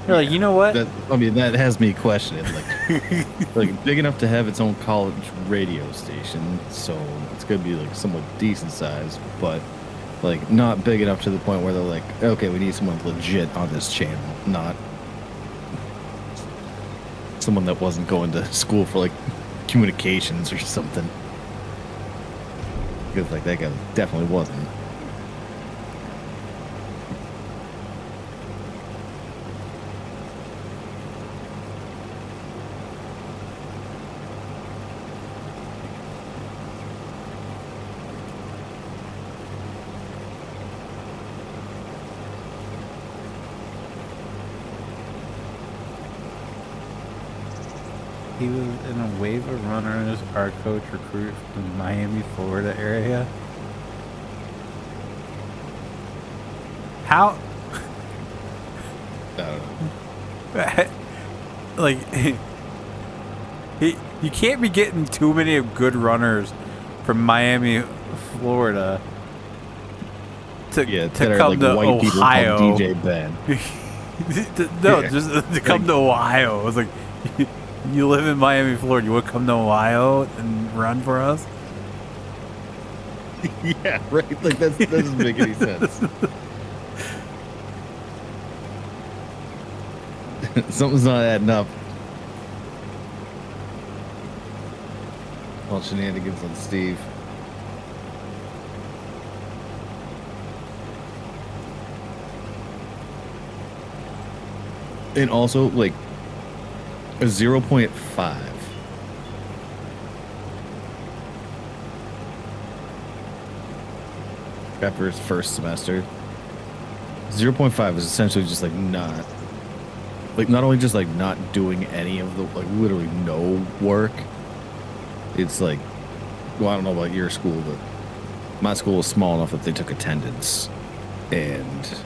They're like, you know what? That has me questioning. Like big enough to have its own college radio station, so it's gonna be like somewhat decent size, but like not big enough to the point where they're like, okay, we need someone legit on this channel, not someone that wasn't going to school for like communications or something. Because like that guy definitely wasn't. He was in a wave of runners, our coach recruit from the Miami, Florida area. How? I don't know. Like, you can't be getting too many good runners from Miami, Florida to that are come like to white people Ohio. called DJ Ben. No, Yeah. just to come to Ohio. I was like, you live in Miami, Florida. You want to come to Ohio and run for us? Yeah, right. Like that doesn't make any sense. Something's not adding up. All shenanigans on Steve. And also, like, a 0.5. After his first semester. 0.5 is essentially just, like, not... Like, not only just, like, not doing any of the, like, literally no work. It's, like... Well, I don't know about your school, but... My school was small enough that they took attendance. And...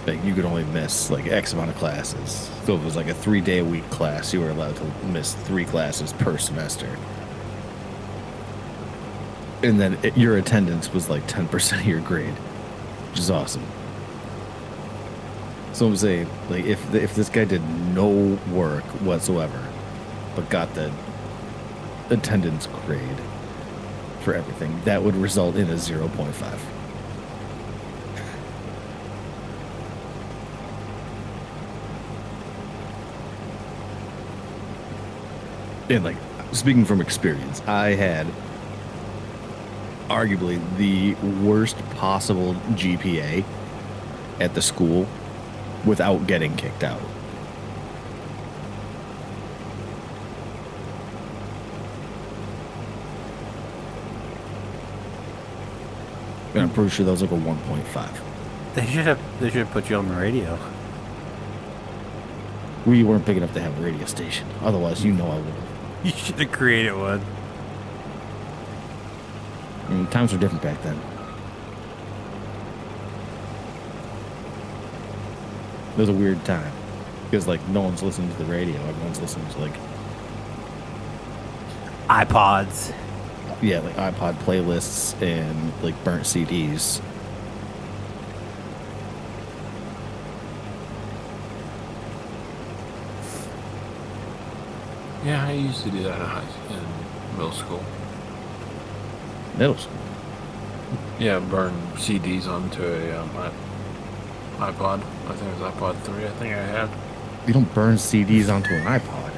Like, you could only miss, like, X amount of classes. So if it was, like, a 3-day-a-week class, you were allowed to miss 3 classes per semester. And then your attendance was, like, 10% of your grade, which is awesome. So I'm saying, like, if this guy did no work whatsoever, but got the attendance grade for everything, that would result in a 0.5. And, like, speaking from experience, I had arguably the worst possible GPA at the school without getting kicked out. And I'm pretty sure those like a 1.5. They should have put you on the radio. We weren't big enough to have a radio station. Otherwise, you know I would have. You should have created one. I mean, times were different back then. It was a weird time. Because, like, no one's listening to the radio. Everyone's listening to, like... iPods. Yeah, like iPod playlists and, like, burnt CDs. Yeah, I used to do that in middle school. Middle school. Yeah, burn CDs onto a iPod. I think it was iPod 3. I think I had. You don't burn CDs onto an iPod.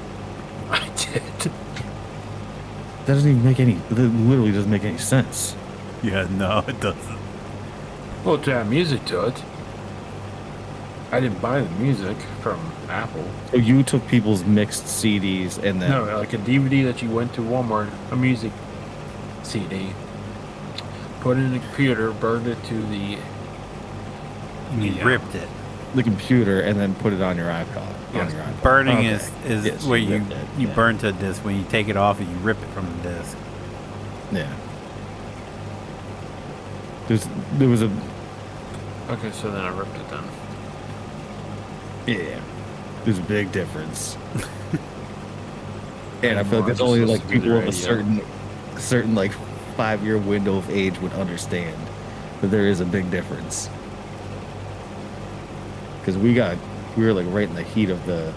I did. That doesn't even make any... That literally doesn't make any sense. Yeah, no, it doesn't. Well, to add music to it. I didn't buy the music from Apple. So you took people's mixed CDs and then... No, like a DVD that you went to Walmart, a music CD, put it in the computer, burned it to the... You ripped it. The computer and then put it on your iPod. Yes. On your iPod. Burning Okay. is Yes, where you ripped it, you yeah. burn to a disc. When you take it off, you rip it from the disc. Yeah. There was a... Okay, so then I ripped it then. Yeah. There's a big difference. And I feel like Well, that's I only just like listen to people the of a radio. certain like 5-year window of age would understand that there is a big difference. Because we were like right in the heat of the,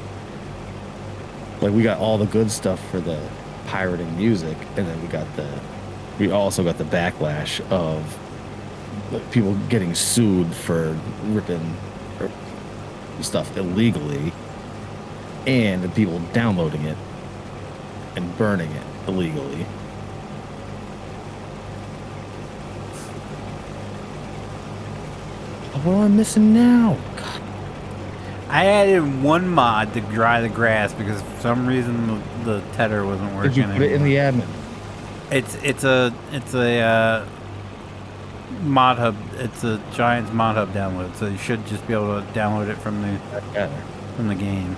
like we got all the good stuff for the pirating music, and then we also got the backlash of like, people getting sued for ripping stuff illegally, and the people downloading it and burning it illegally. What am I missing now? God. I added one mod to dry the grass because for some reason the tether wasn't working. Did you put it in the anymore. admin? It's a mod hub. It's a Giants mod hub download, so you should just be able to download it from the game.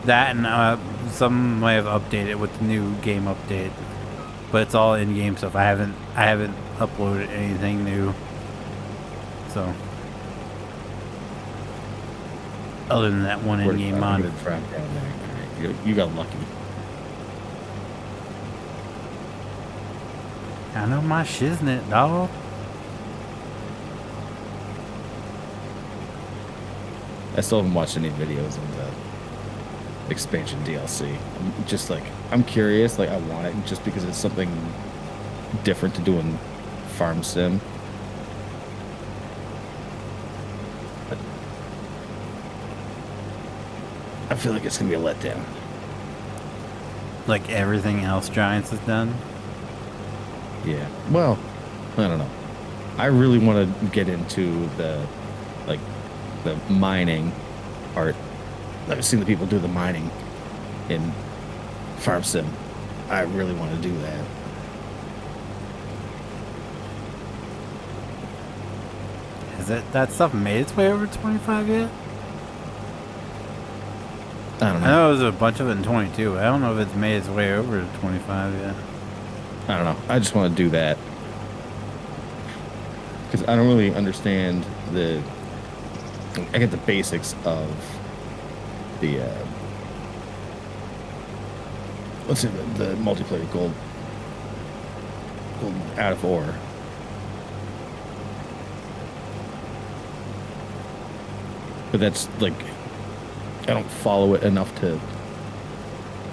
That and some might have updated with the new game update, but it's all in-game stuff. I haven't uploaded anything new, so other than that one in-game mod. You got lucky. I know my shiznit, dog. I still haven't watched any videos of the expansion DLC. I'm curious, like I want it just because it's something different to do in Farm Sim. But I feel like it's gonna be a letdown. Like everything else Giants has done. Yeah. Well, I don't know. I really want to get into the mining part. I've seen the people do the mining in Farm Sim. I really want to do that. Has that stuff made its way over 25 yet? I don't I know. know there's a bunch of it in 22. I don't know if it's made its way over to 25 yet. I don't know. I just want to do that because I don't really understand I get the basics of the what's it? The multiplayer gold out of ore. But that's like I don't follow it enough to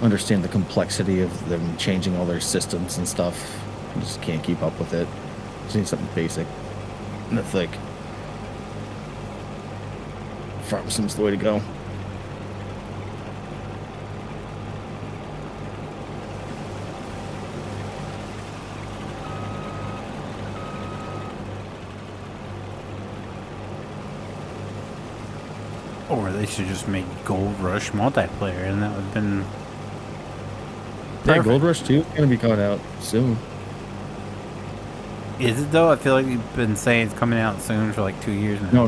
understand the complexity of them changing all their systems and stuff. I just can't keep up with it. Just need something basic. And that's like Farm Sim's the way to go. Or they should just make Gold Rush multiplayer, and that would have perfect. Gold Rush 2 is going to be coming out soon. Is it though? I feel like you've been saying it's coming out soon for like 2 years now.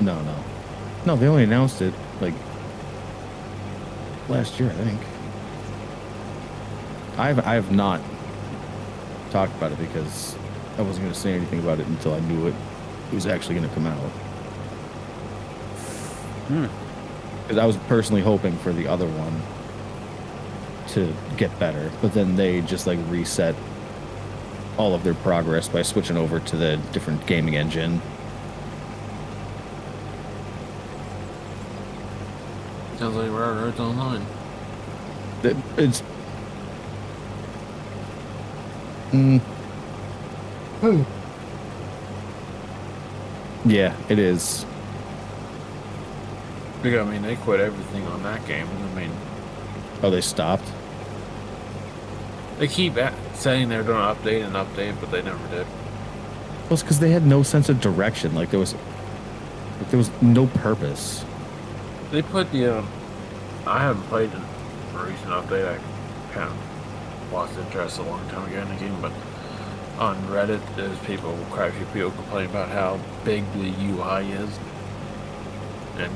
No, they only announced it like last year, I think. I have not talked about it because I wasn't going to say anything about it until I knew it was actually going to come out. Because I was personally hoping for the other one to get better, but then they just like reset all of their progress by switching over to the different gaming engine. Sounds like Railroads Online. It's yeah, it is. Because, I mean, they quit everything on that game. I mean, Oh, they stopped? they keep saying they're going to update, but they never did. Well, it's because they had no sense of direction. Like there was no purpose. They put the, I haven't played a recent update. I kind of lost interest a long time ago in the game, but on Reddit, there's quite a few people complaining about how big the UI is and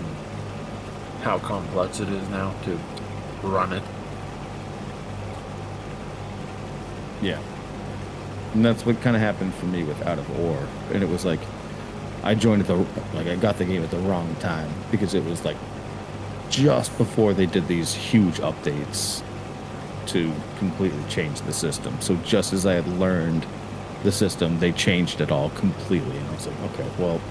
how complex it is now to run it. Yeah. And that's what kind of happened for me with Out of Ore. And it was like, I joined I got the game at the wrong time because it was like just before they did these huge updates to completely change the system. So just as I had learned the system, they changed it all completely. And I was like, okay, well,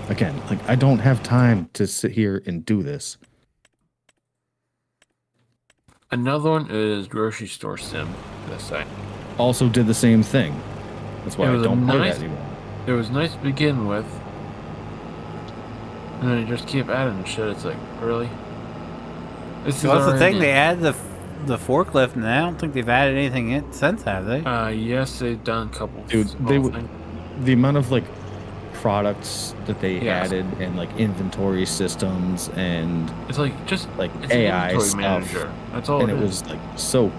again, like I don't have time to sit here and do this. Another one is Grocery Store Sim, this site. Also did the same thing. That's why I don't play that anymore. It was nice to begin with, and then you just keep adding shit. It's like, really? That's the thing. They added the forklift, and I don't think they've added anything since, have they? Yes, they've done a couple. Dude, the amount of like products that they added and like inventory systems and it's like just like it's AI an stuff. Manager. That's all. And it was like so.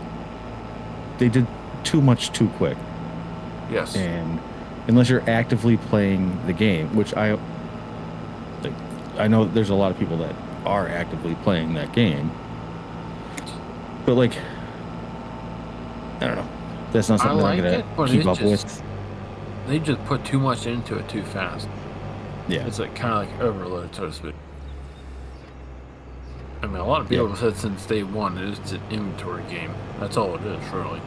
They did too much too quick. Yes. And unless you're actively playing the game, which I know there's a lot of people that are actively playing that game, but like I don't know, that's not something I'm gonna keep up with. They just put too much into it too fast. Yeah, it's like kind of like overload, so to speak. I mean, a lot of people have said since day one it's an inventory game. That's all it is, really.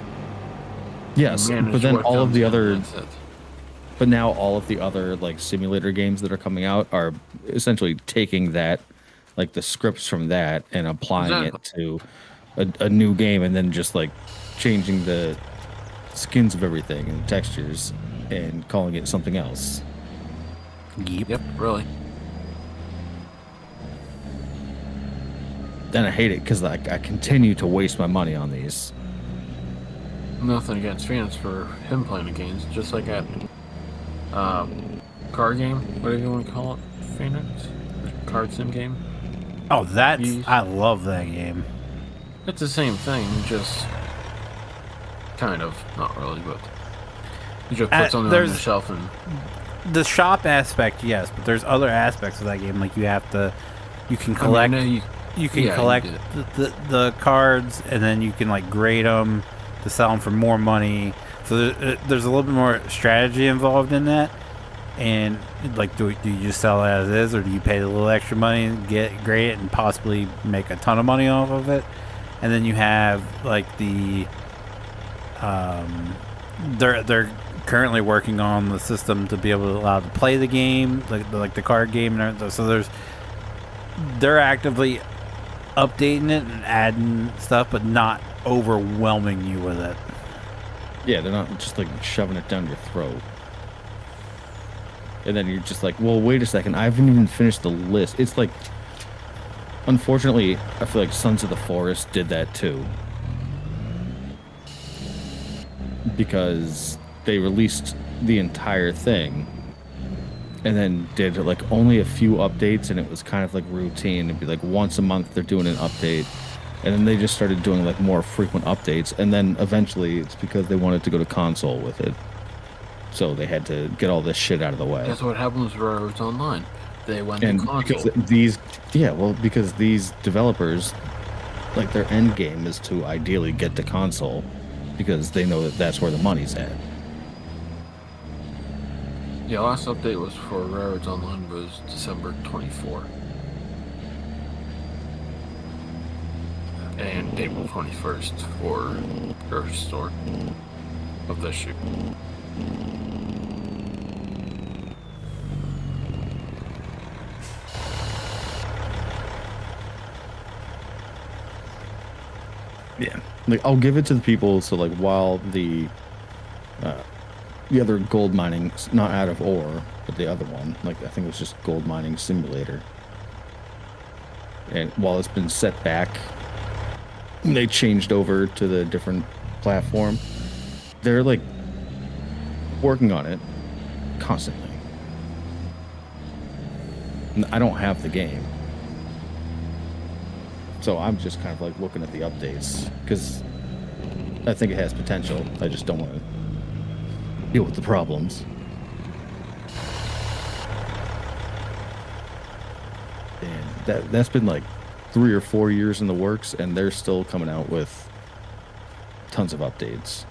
Yes, but then all of the other, but now all of the other like simulator games that are coming out are essentially taking that, like the scripts from that, and applying it to a new game, and then just like changing the skins of everything and textures and calling it something else. Yep, really. Then I hate it because like I continue to waste my money on these. Nothing against fans for him playing the games, just like at card game, whatever you want to call it, Phoenix, card sim game. Oh, I love that game. It's the same thing, just kind of, not really, but you just put something on the shelf and the shop aspect, yes, but there's other aspects of that game, like you can collect. You can collect the cards, and then you can like grade them to sell them for more money. So there's a little bit more strategy involved in that. And like, do you just sell it as is, or do you pay a little extra money and grade it and possibly make a ton of money off of it? And then you have like the they're currently working on the system to be able to allow to play the game, like the card game, and everything. So they're actively updating it and adding stuff, but not overwhelming you with it. Yeah, they're not just like shoving it down your throat. And then you're just like, well, wait a second, I haven't even finished the list. It's like, unfortunately, I feel like Sons of the Forest did that too. Because they released the entire thing and then did like only a few updates, and it was kind of like routine. It'd be like once a month they're doing an update, And then they just started doing like more frequent updates, and then eventually it's because they wanted to go to console with it. So they had to get all this shit out of the way. That's what happens with Railroads Online. They went And to console. because these developers, like their end game is to ideally get to console, because they know that that's where the money's at. Yeah, last update was for Railroads Online was December 24. And April 21st for Grocery Store of this year. Yeah, like I'll give it to the people. So like while the other gold mining, not out of ore, but the other one, like I think it was just gold mining simulator. And while it's been set back, they changed over to the different platform. They're like working on it constantly. I don't have the game, so I'm just kind of like looking at the updates because I think it has potential. I just don't want to deal with the problems. And that's been like 3 or 4 years in the works, and they're still coming out with tons of updates.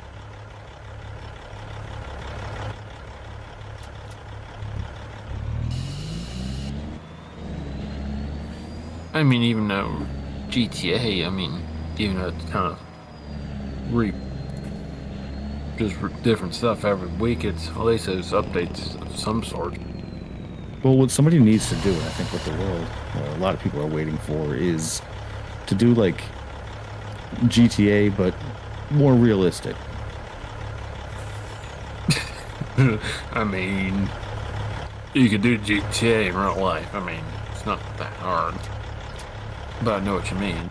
I mean, even though GTA, I mean, even though it's kind of different stuff every week, it's at least there's updates of some sort. Well, what somebody needs to do, and I think what the world, a lot of people are waiting for, is to do like GTA, but more realistic. I mean, you could do GTA in real life. I mean, it's not that hard. But I know what you mean.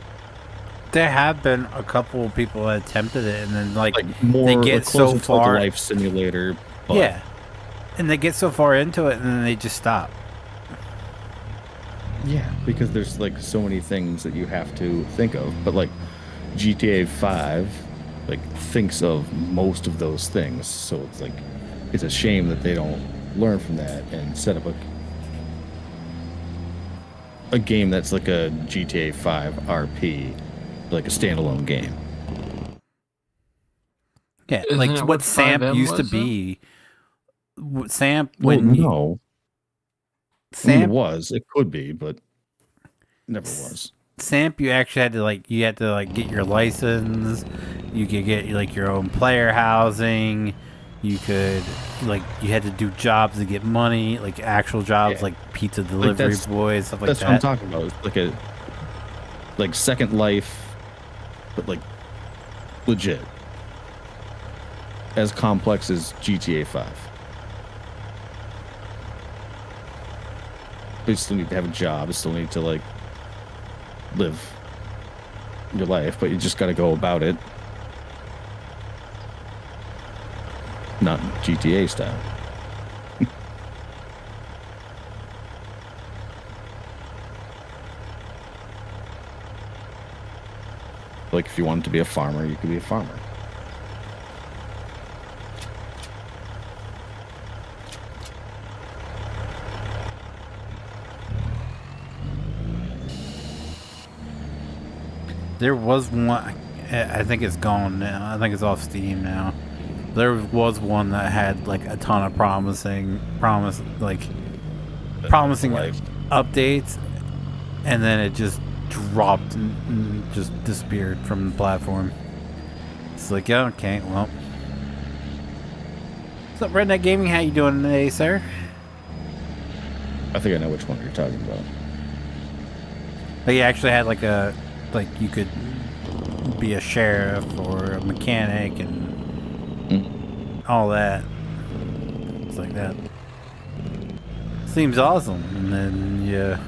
There have been a couple of people that attempted it, and then like more, they get so far. To life simulator. But yeah, and they get so far into it, and then they just stop. Yeah, because there's like so many things that you have to think of. But like GTA 5, like thinks of most of those things. So it's like it's a shame that they don't learn from that and set up a game that's like a GTA 5 RP, like a standalone game. Yeah, Isn't like that what what SAMP 5M used to was, be. SAMP Well, when no. I mean, it SAMP was. It could be, but never was. SAMP you actually had to get your license. You could get like your own player housing. You could you had to do jobs to get money, like actual jobs, Yeah. like pizza delivery boys, stuff like that. That's what I'm talking about. It's like Second Life, but like legit. As complex as GTA 5. But you still need to have a job. You still need to like live your life, but you just got to go about it. Not GTA style. Like if you wanted to be a farmer, you could be a farmer. There was one, I think it's gone now. I think it's off Steam now. There was one that had like a ton of promising updates, and then it just dropped and just disappeared from the platform. It's like, yeah, okay, well. What's up, Redneck Gaming? How you doing today, sir? I think I know which one you're talking about. But you actually had you could be a sheriff or a mechanic and all that. It's like that. Seems awesome. And then yeah,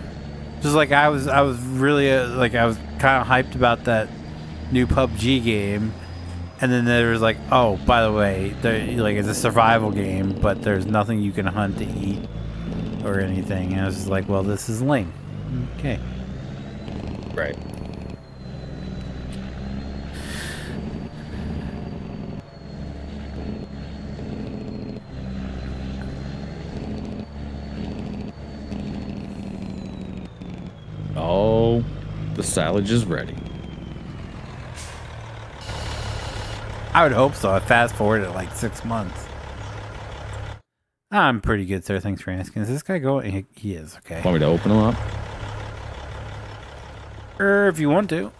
just like I was really I was kind of hyped about that new PUBG game, and then there was like, oh, by the way, it's a survival game, but there's nothing you can hunt to eat or anything. And I was just like, well, this is lame. Okay. Right. Oh, the silage is ready. I would hope so. I fast forwarded like 6 months. I'm pretty good, sir. Thanks for asking. Is this guy going? He is. Okay. Want me to open them up? If you want to.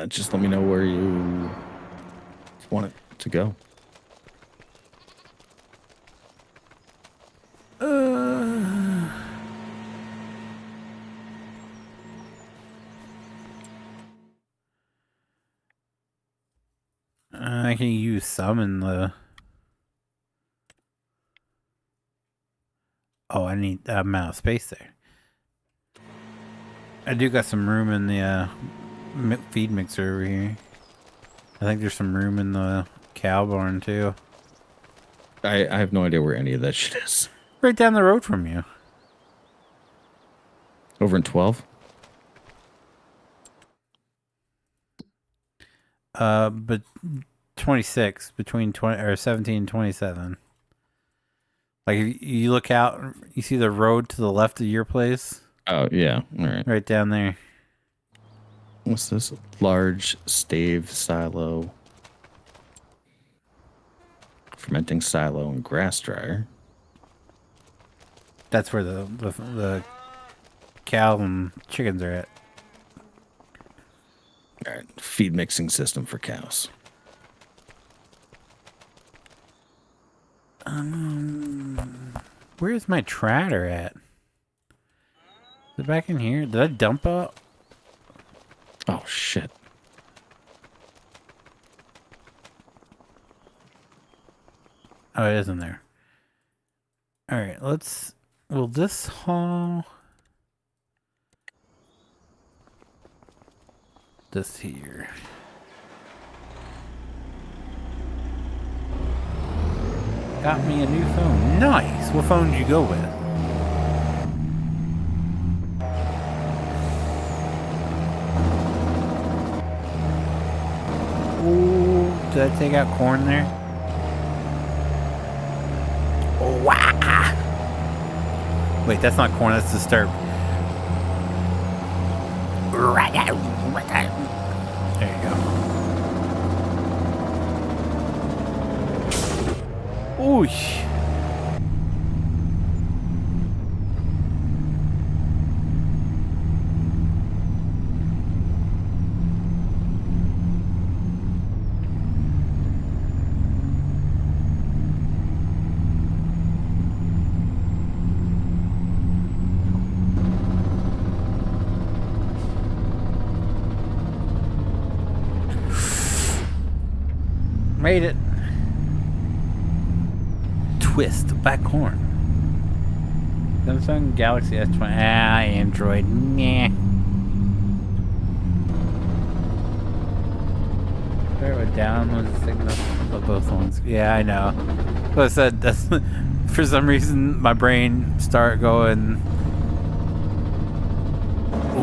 Just let me know where you want it to go. I can use some in the... Oh, I need that amount of space there. I do got some room in the feed mixer over here. I think there's some room in the cow barn too. I have no idea where any of that shit is. Right down the road from you. Over in 12? But 26 between 20 or 17 and 27. Like if you look out, you see the road to the left of your place. Oh yeah, all right. Right down there. What's this? Large stave silo, fermenting silo, and grass dryer. That's where the cow and chickens are at. All right, feed mixing system for cows. Where's my tratter at? Is it back in here? Did I dump out? Oh shit! Oh, it is in there. All right, let's. Will this haul this here? Got me a new phone. Nice. What phone did you go with? Ooh, did I take out corn there? Oh, wow. Wait, that's not corn, that's Disturb. There you go. Oosh. Made it. Twist back horn. Samsung Galaxy S20. Ah, Android. Nah. Start with download the signal of both phones. Yeah, I know. But I said that's for some reason my brain started going.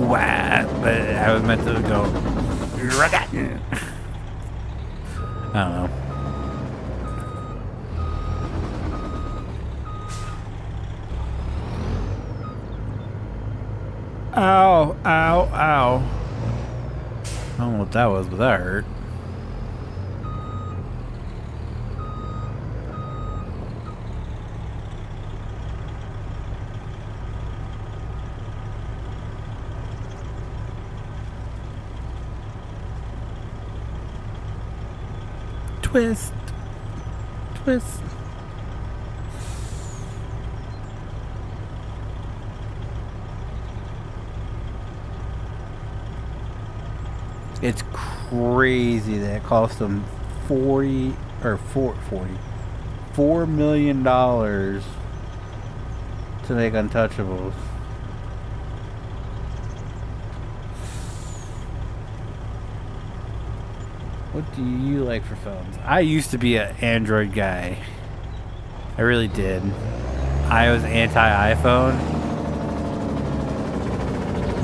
Wow, but I was meant to go. I don't know. Ow, ow, ow. I don't know what that was, but that hurt. Twist. Twist. It's crazy that it cost them $4 million to make Untouchables. What do you like for phones? I used to be an Android guy. I really did. I was anti-iPhone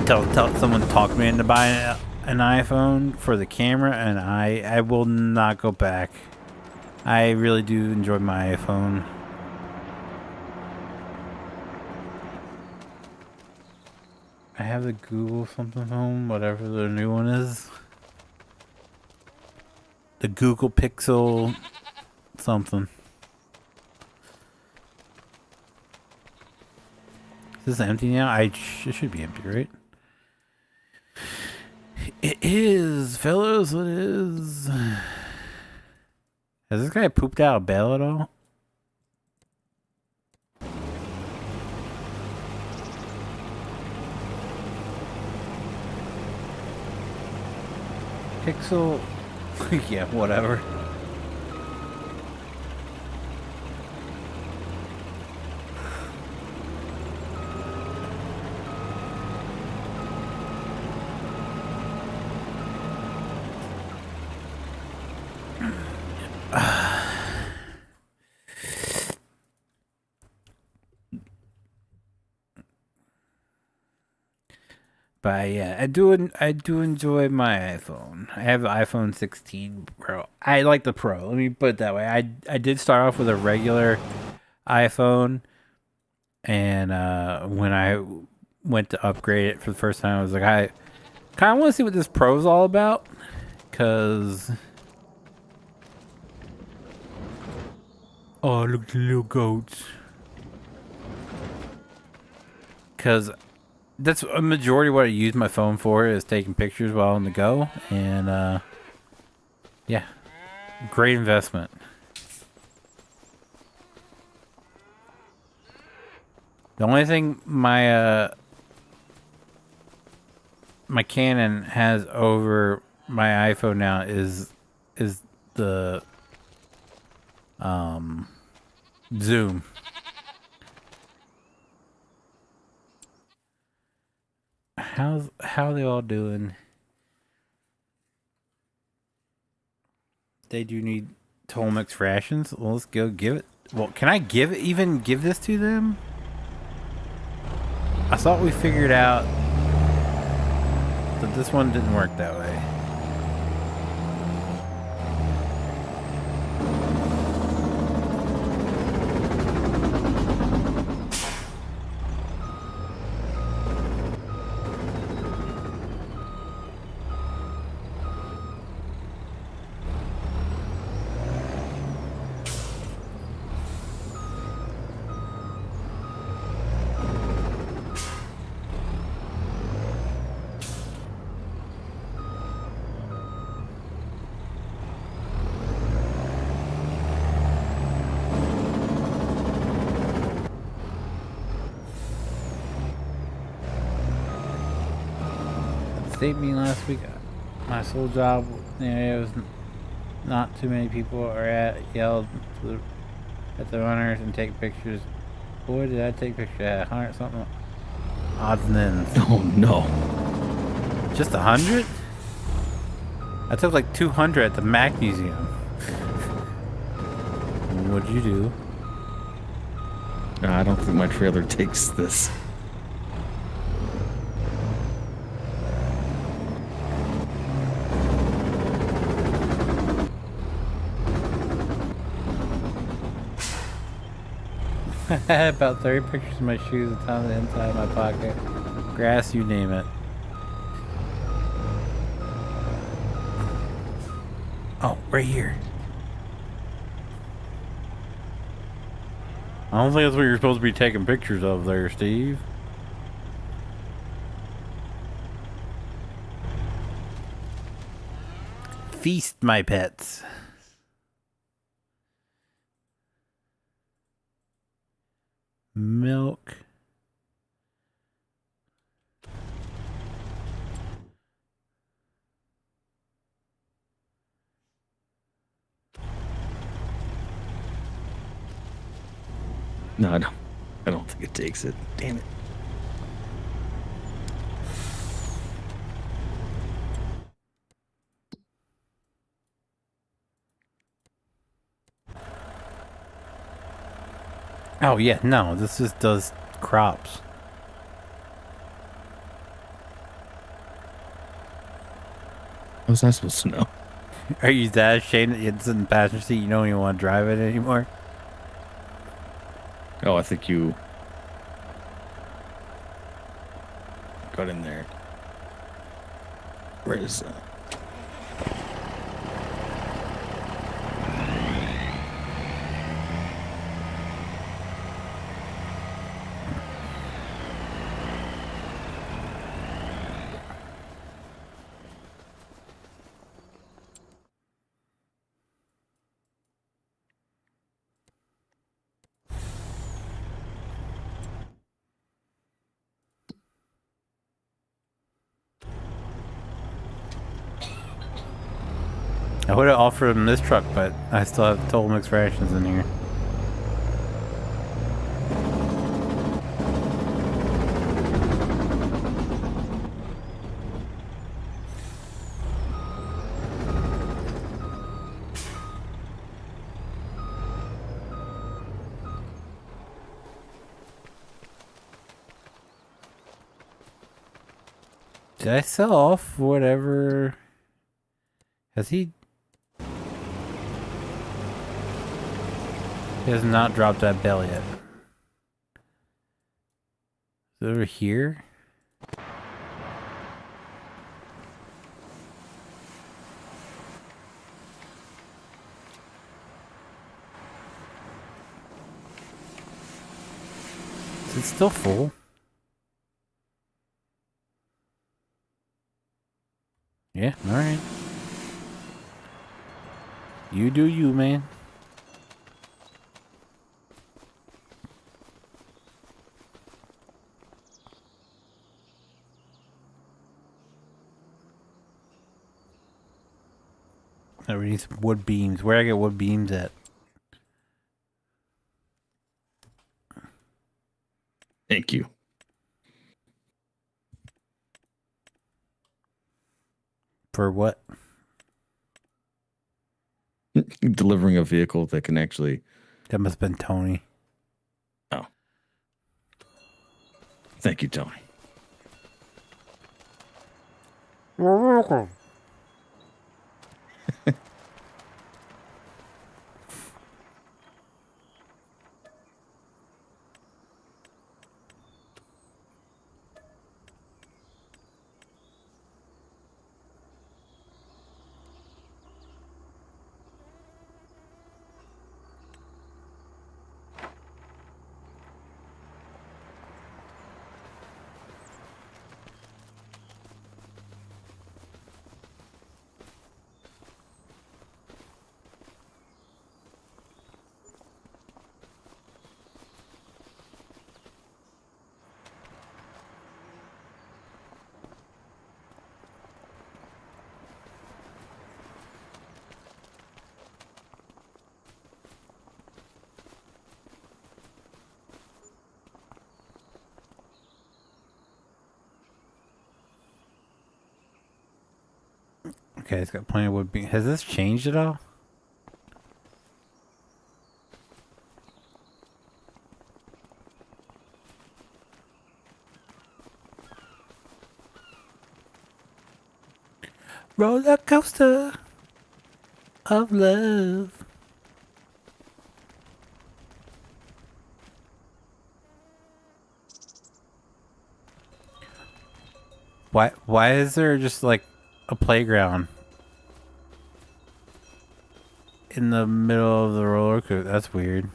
tell someone talk me into buying an iPhone for the camera, and I will not go back. I really do enjoy my iPhone. I have the Google something phone, whatever the new one is. The Google Pixel something. Is this empty now? It should be empty, right? It is, fellas, it is. Has this guy pooped out a bell at all? Pixel. Yeah, whatever. But yeah, I do enjoy my iPhone. I have an iPhone 16 Pro. I like the Pro. Let me put it that way. I did start off with a regular iPhone, and when I went to upgrade it for the first time, I was like, I kind of want to see what this Pro is all about, cause oh, look at the little goats. Cause that's a majority of what I use my phone for, is taking pictures while on the go, and yeah, great investment. The only thing my my Canon has over my iPhone now is the zoom. How are they all doing? They do need Tolmex rations. Well, let's go give it. Well, can I even give this to them? I thought we figured out that this one didn't work that way. Saved me last week. My sole job area was not too many people are at. Yelled at the runners and take pictures. Boy, did I take pictures at 100 something odds and ends. Oh no! Just 100? I took like 200 at the Mac Museum. What'd you do? I don't think my trailer takes this. I had about 30 pictures of my shoes, a ton of the inside of my pocket. Grass, you name it. Oh, right here. I don't think that's what you're supposed to be taking pictures of there, Steve. Feast, my pets. Milk. No, I don't think it takes it. Damn it. Oh yeah, no, this just does crops. How was I supposed to know? Are you that ashamed that it's in the passenger seat? You don't even want to drive it anymore? Oh, I think you got in there. Where is that? I would have offered him this truck, but I still have total mixed fractions in here. Did I sell off whatever? Has he? He has not dropped that bell yet. Is it over here? Is it still full? Yeah, alright. You do you, man. I need some wood beams. Where I get wood beams at? Thank you. For what? Delivering a vehicle that can actually. That must have been Tony. Oh. Thank you, Tony. You're welcome. Okay, it's got plenty of wood beams. Has this changed at all? Roller coaster of love. Why is there just like a playground in the middle of the roller coaster? That's weird.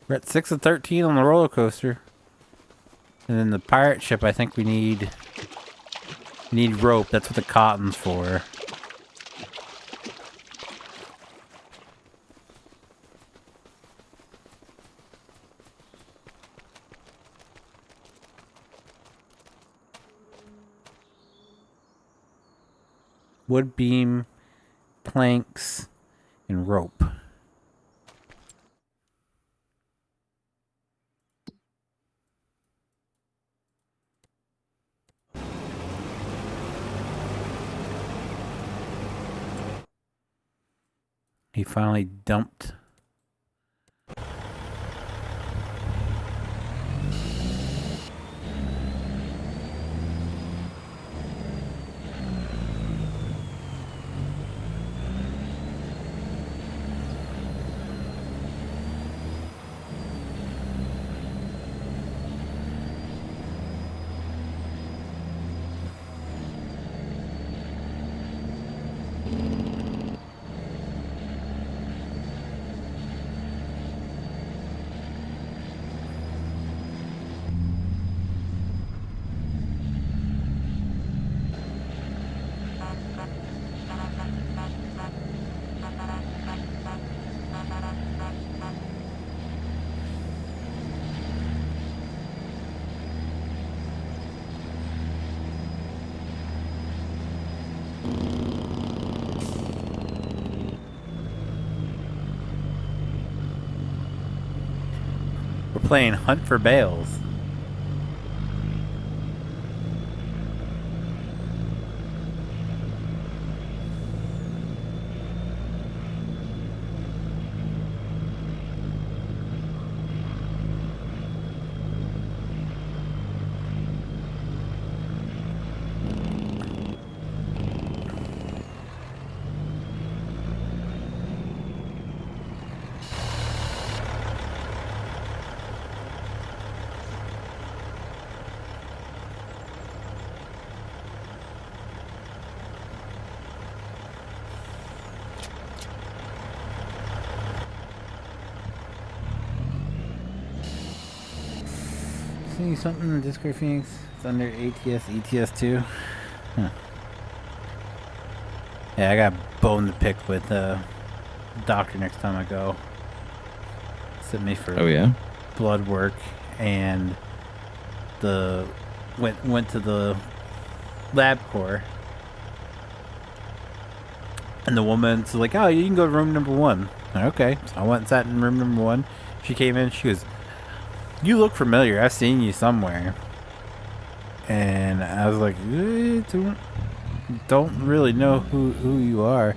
We're at 6 of 13 on the roller coaster. And then the pirate ship, I think we need rope. That's what the cotton's for. Wood beam, planks, and rope. He finally dumped. We're playing Hunt for Bales. See something in Discord Phoenix? It's under ATS, ETS2. Huh. Yeah, I got a bone to pick with doctor next time I go. Sent me for blood work, and the went to the lab core, and the woman's like, "Oh, you can go to room number 1." Okay, so I went and sat in room number 1. She came in. She goes, "You look familiar. I've seen you somewhere." And I was like, don't really know who you are.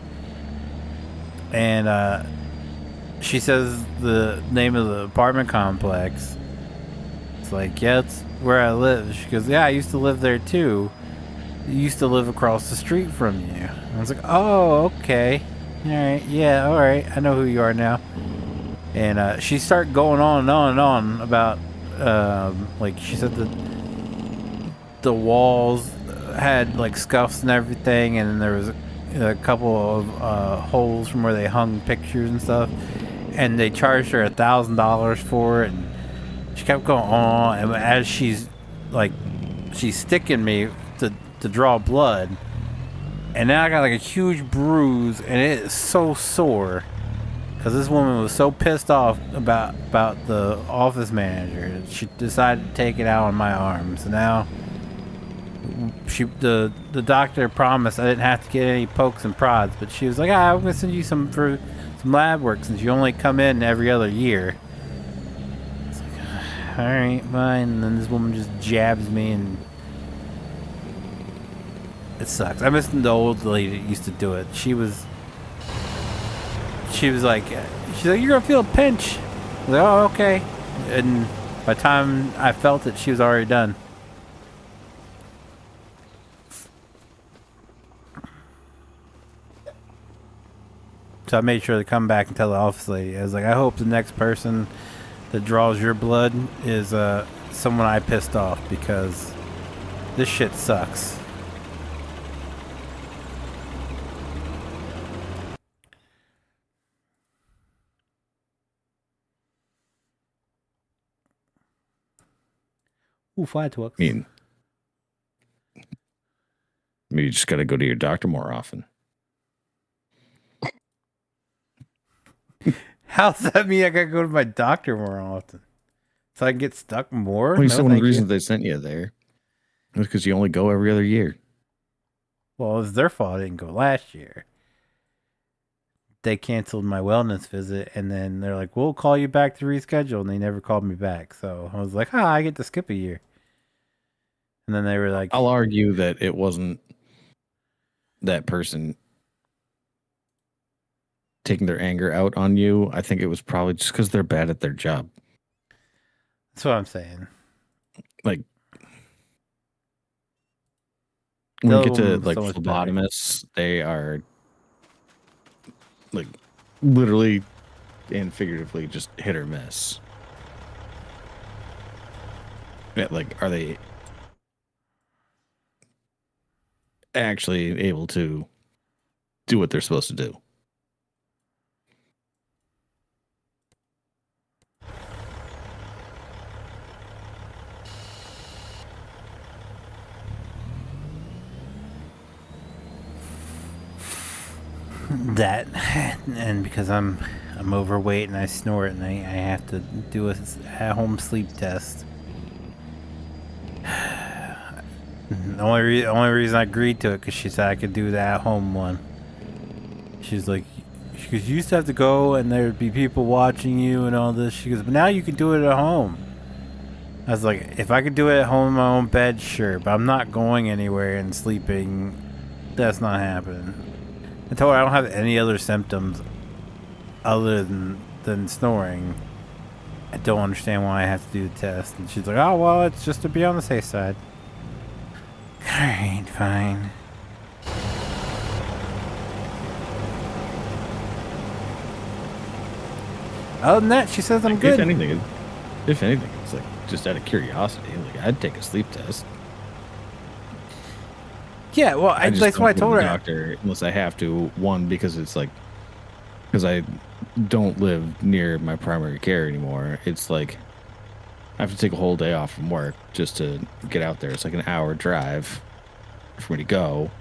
And she says the name of the apartment complex. It's like, yeah, it's where I live. She goes, yeah, I used to live there too. I used to live across the street from you. I was like, oh, okay. Alright, yeah, alright. I know who you are now. And she started going on and on and on about, like, she said that the walls had, like, scuffs and everything, and there was a couple of holes from where they hung pictures and stuff, and they charged her $1,000 for it, and she kept going on, and as she's sticking me to draw blood, and now I got like a huge bruise, and it is so sore. Because this woman was so pissed off about the office manager, she decided to take it out on my arm. So now, the doctor promised I didn't have to get any pokes and prods, but she was like, I'm gonna send you some lab work since you only come in every other year. It's like, all right, fine. And then this woman just jabs me, and it sucks. I miss the old lady that used to do it. She was like, you're gonna feel a pinch. I was like, oh, okay. And by the time I felt it, she was already done. So I made sure to come back and tell the office lady. I was like, I hope the next person that draws your blood is someone I pissed off, because this shit sucks. Ooh, Flatwooks. I mean, maybe you just got to go to your doctor more often. How's that mean I gotta go to my doctor more often? So I can get stuck more? Well, one of the reasons they sent you there was because you only go every other year. Well, it was their fault I didn't go last year. They canceled my wellness visit, and then they're like, we'll call you back to reschedule, and they never called me back. So I was like, I get to skip a year. And then they were like, I'll argue that it wasn't that person taking their anger out on you, I think it was probably just because they're bad at their job. That's what I'm saying. Like when you get to They'll like so much better. phlebotomists, they are like literally and figuratively just hit or miss. Yeah, like are they actually able to do what they're supposed to do? That, and because I'm overweight and I snort and I have to do a at-home sleep test. The only reason I agreed to it because she said I could do the at-home one. She's like, because you used to have to go and there'd be people watching you and all this. She goes, but now you can do it at home. I was like, if I could do it at home in my own bed, sure, but I'm not going anywhere and sleeping. That's not happening. I told her I don't have any other symptoms other than snoring. I don't understand why I have to do the test. And she's like, oh, well, it's just to be on the safe side. Alright, fine. Other than that, she says I'm good. If anything, it's like just out of curiosity. Like I'd take a sleep test. Yeah, well, that's why I told her. Doctor, unless I have to. One, because it's like, because I don't live near my primary care anymore. It's like I have to take a whole day off from work just to get out there. It's like an hour drive for me to go.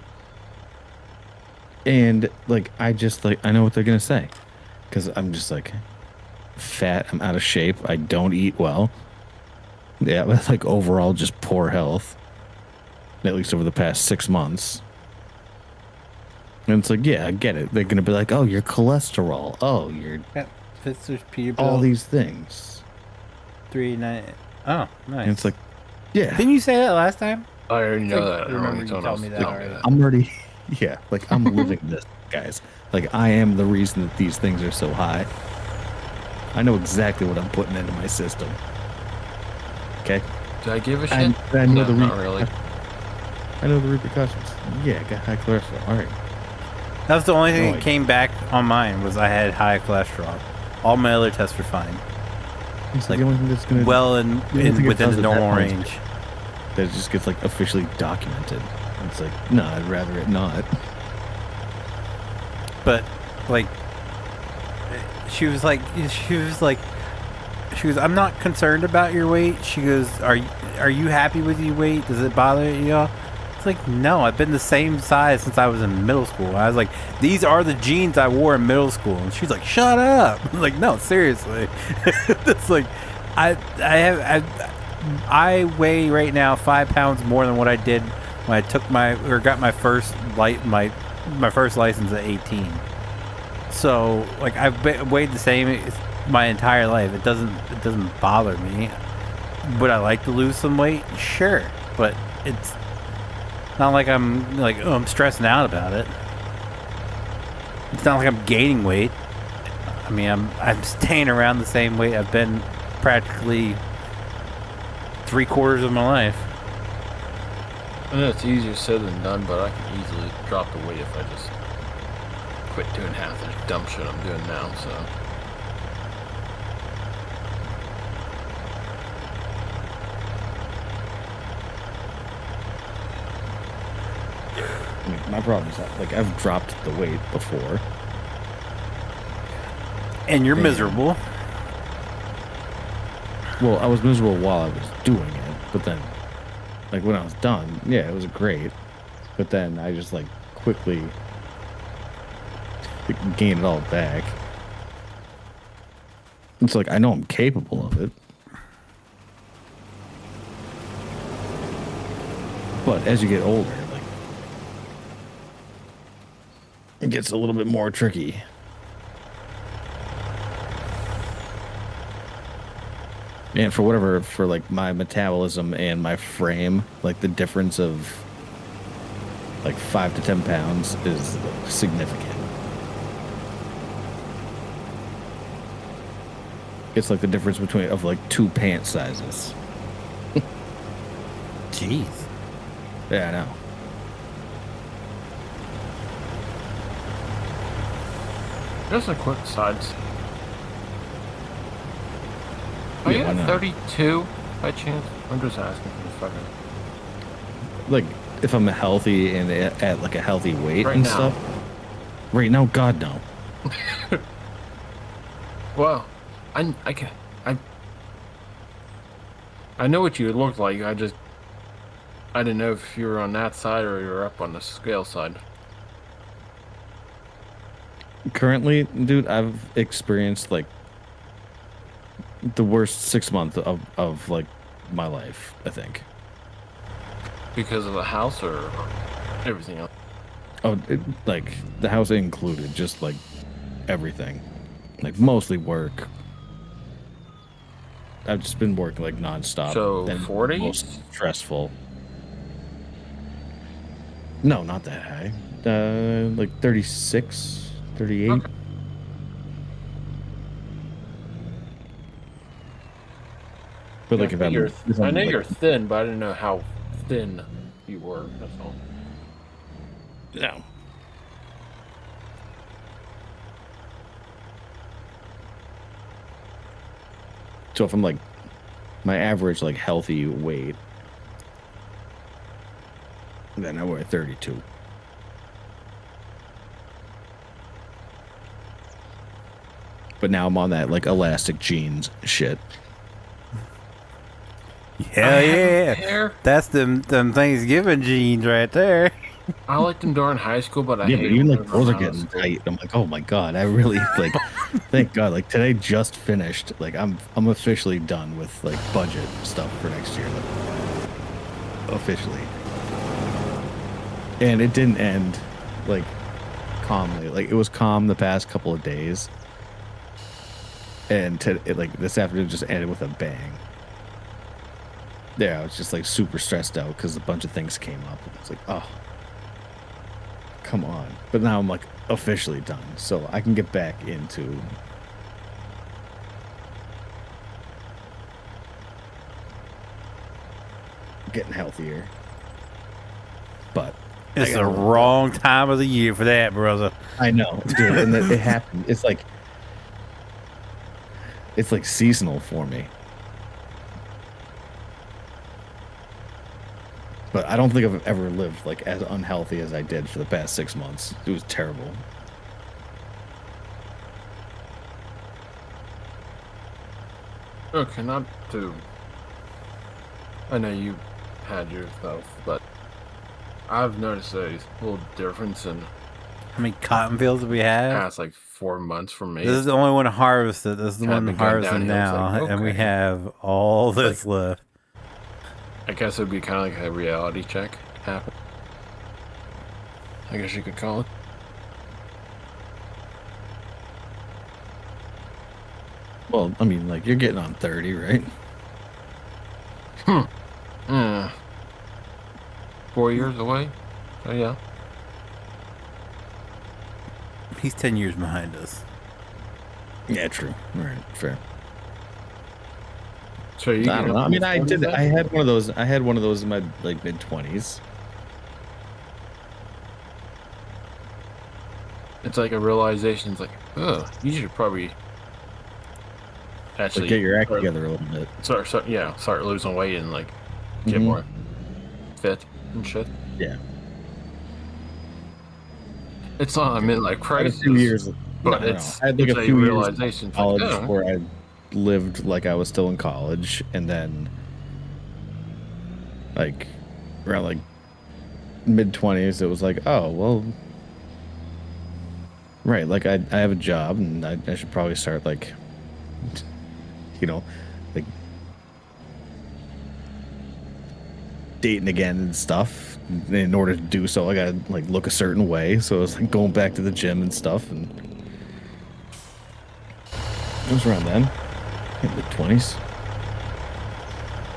And like, I know what they're gonna say, because I'm just like fat. I'm out of shape. I don't eat well. Yeah, but like overall, just poor health. At least over the past 6 months. And it's like, yeah, I get it. They're going to be like, oh, your cholesterol. Oh, your... all these things. 3.9. Oh, nice. And it's like, yeah. Didn't you say that last time? I already know that. I remember you told me that already. I'm already... Yeah, like, I'm living this, guys. Like, I am the reason that these things are so high. I know exactly what I'm putting into my system. Okay? Do I give a shit? I know no, not really. I know the repercussions. Yeah, I got high cholesterol. All right. That was the only thing that came back on mine was I had high cholesterol. All my other tests were fine. It's like the only thing that's gonna within the normal range. That just gets like officially documented. It's like, no, I'd rather it not. But like, she was like, I'm not concerned about your weight. She goes, are you happy with your weight? Does it bother you? It's like, no, I've been the same size since I was in middle school. I was like, these are the jeans I wore in middle school. And she's like, shut up. I'm like, no, seriously. It's like, I weigh right now 5 pounds more than what I did when I got my first first license at 18. So like I've weighed the same my entire life. It doesn't bother me. Would I like to lose some weight? Sure, but it's not like I'm like, oh, I'm stressing out about it. It's not like I'm gaining weight. I mean, I'm staying around the same weight I've been practically 3/4 of my life. I know it's easier said than done, but I can easily drop the weight if I just quit doing half the dumb shit I'm doing now. So. I mean, my problem is that, like, I've dropped the weight before. And you're miserable. Well, I was miserable while I was doing it, but then, like, when I was done, yeah, it was great. But then I just, like, quickly gained it all back. It's like, I know I'm capable of it. But as you get older, like, it gets a little bit more tricky. And for like my metabolism and my frame, like the difference of like 5 to 10 pounds is significant. It's like the difference between of like 2 pant sizes. Jeez. Yeah, I know. Just a quick side. Are Yeah, you why at not? 32 by chance? I'm just asking for the fucking. Like if I'm healthy and at like a healthy weight Right and now. stuff. Right now, God no. Well, I know what you look like. I didn't know if you were on that side or you were up on the scale side. Currently, dude, I've experienced like the worst 6 months of like my life, I think. Because of the house or everything else? Oh, like the house included, just like everything, like mostly work. I've just been working like nonstop. So, and 40? most stressful. No, not that high. Like 36, 38. Okay. But Yeah, like if I'm, I know like, you're thin, but I didn't know how thin you were. That's all. no. So if I'm like my average like healthy weight, then I weigh 32. But now I'm on that like elastic jeans shit. Hell yeah. Hair. That's them Thanksgiving jeans right there. I liked them during high school, but I Yeah, hate but even them like those are when I was getting school. tight. I'm like, oh my god, I really like. Thank God, like today just finished. Like I'm officially done with like budget stuff for next year. Like, officially, and it didn't end like calmly. Like it was calm the past couple of days, and like this afternoon just ended with a bang. Yeah, I was just like super stressed out because a bunch of things came up. It's like, oh. Come on. But now I'm like officially done. So I can get back into getting healthier. But It's the wrong time of the year for that, brother. I know, dude, and it happened. It's like seasonal for me. But I don't think I've ever lived like as unhealthy as I did for the past 6 months. It was terrible. Okay, not to. I know you had your stuff, but I've noticed a little difference in How many cotton fields do we have? past like 4 months for me. This is the only one harvested. This is the Kinda one been going harvesting downhill. It's now, like, and we okay. have all this left. I guess it would be kind of like a reality check happen. I guess you could call it. Well, I mean, like you're getting on 30, right? 4 years away. Oh yeah. He's 10 years behind us. Yeah, true. All right, fair. So you I don't know. I mean, I did. I had one of those. I had one of those in my like mid-20s. It's like a realization. It's like, oh, you should probably actually Like, get your act start- together a little bit. start losing weight and like get Mhm. more fit and shit. Yeah. It's not a midlife I had a crisis, few years, but no, it's, I had like it's a few years realization. in It's like, college oh, where I lived like I was still in college, and then like around like mid-20s, it was like, oh well, right. Like I have a job, and I should probably start like, like dating again and stuff. In order to do so, I gotta like look a certain way. So I was like going back to the gym and stuff, and it was around then, mid-20s.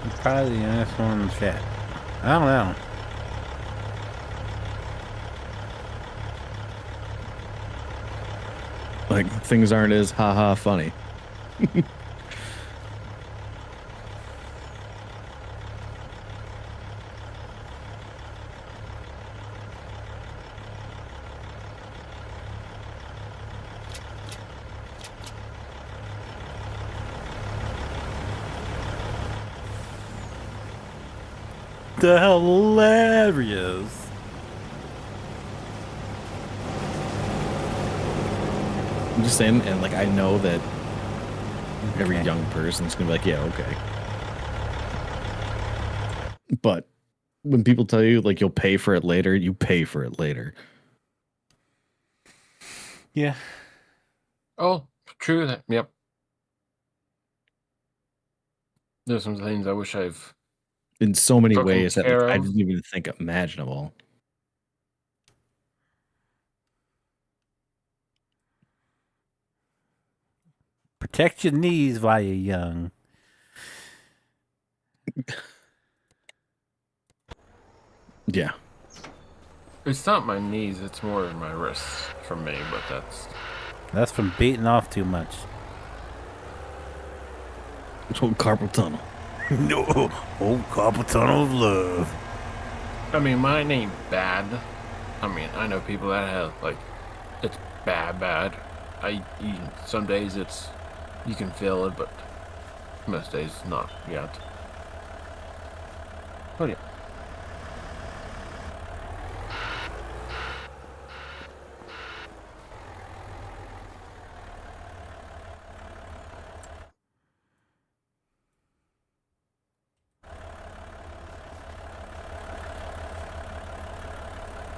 I'm probably the youngest one in the chat. I don't know. Like things aren't as haha funny. The hilarious. I'm just saying, and like I know that every young person's gonna be like, yeah, okay. But when people tell you like you'll pay for it later, you pay for it later. Yeah. Oh, true. That. Yep. There's some things I wish I've In so many taken ways that like, care I of. didn't even think imaginable. Protect your knees while you're young. Yeah. It's not my knees, it's more my wrists for me, but That's from beating off too much. It's called carpal tunnel. No. Oh, carpal tunnel of love. I mean, mine ain't bad. I mean, I know people that have, like, it's bad. Some days you can feel it, but most days not yet. Oh, yeah.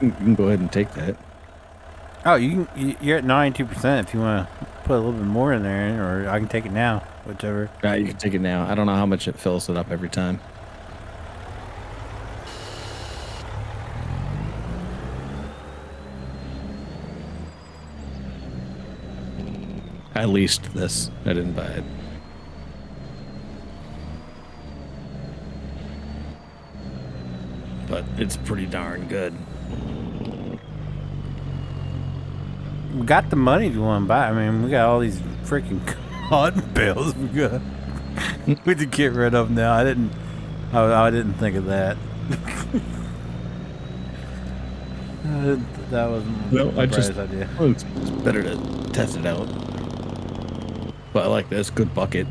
You can go ahead and take that. Oh, you're at 92% if you want to put a little bit more in there, or I can take it now, whichever. You can take it now. I don't know how much it fills it up every time. I leased this. I didn't buy it. But it's pretty darn good. We got the money if you want to buy. I mean, we got all these freaking cotton bales we got. We to get rid of now. I didn't think of that. That wasn't Brian's idea. Well, it's better to test it out. But I like this. Good bucket.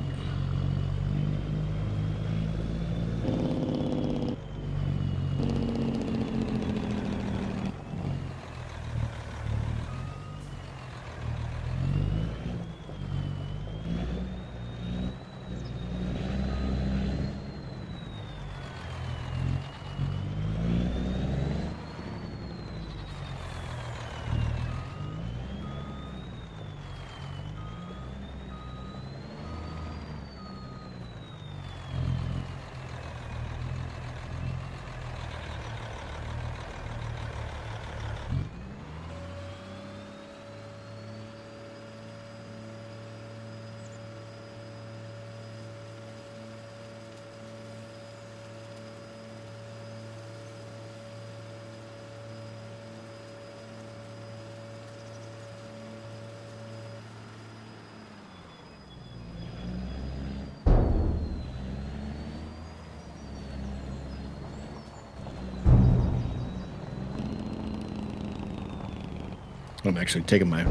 I'm actually taking my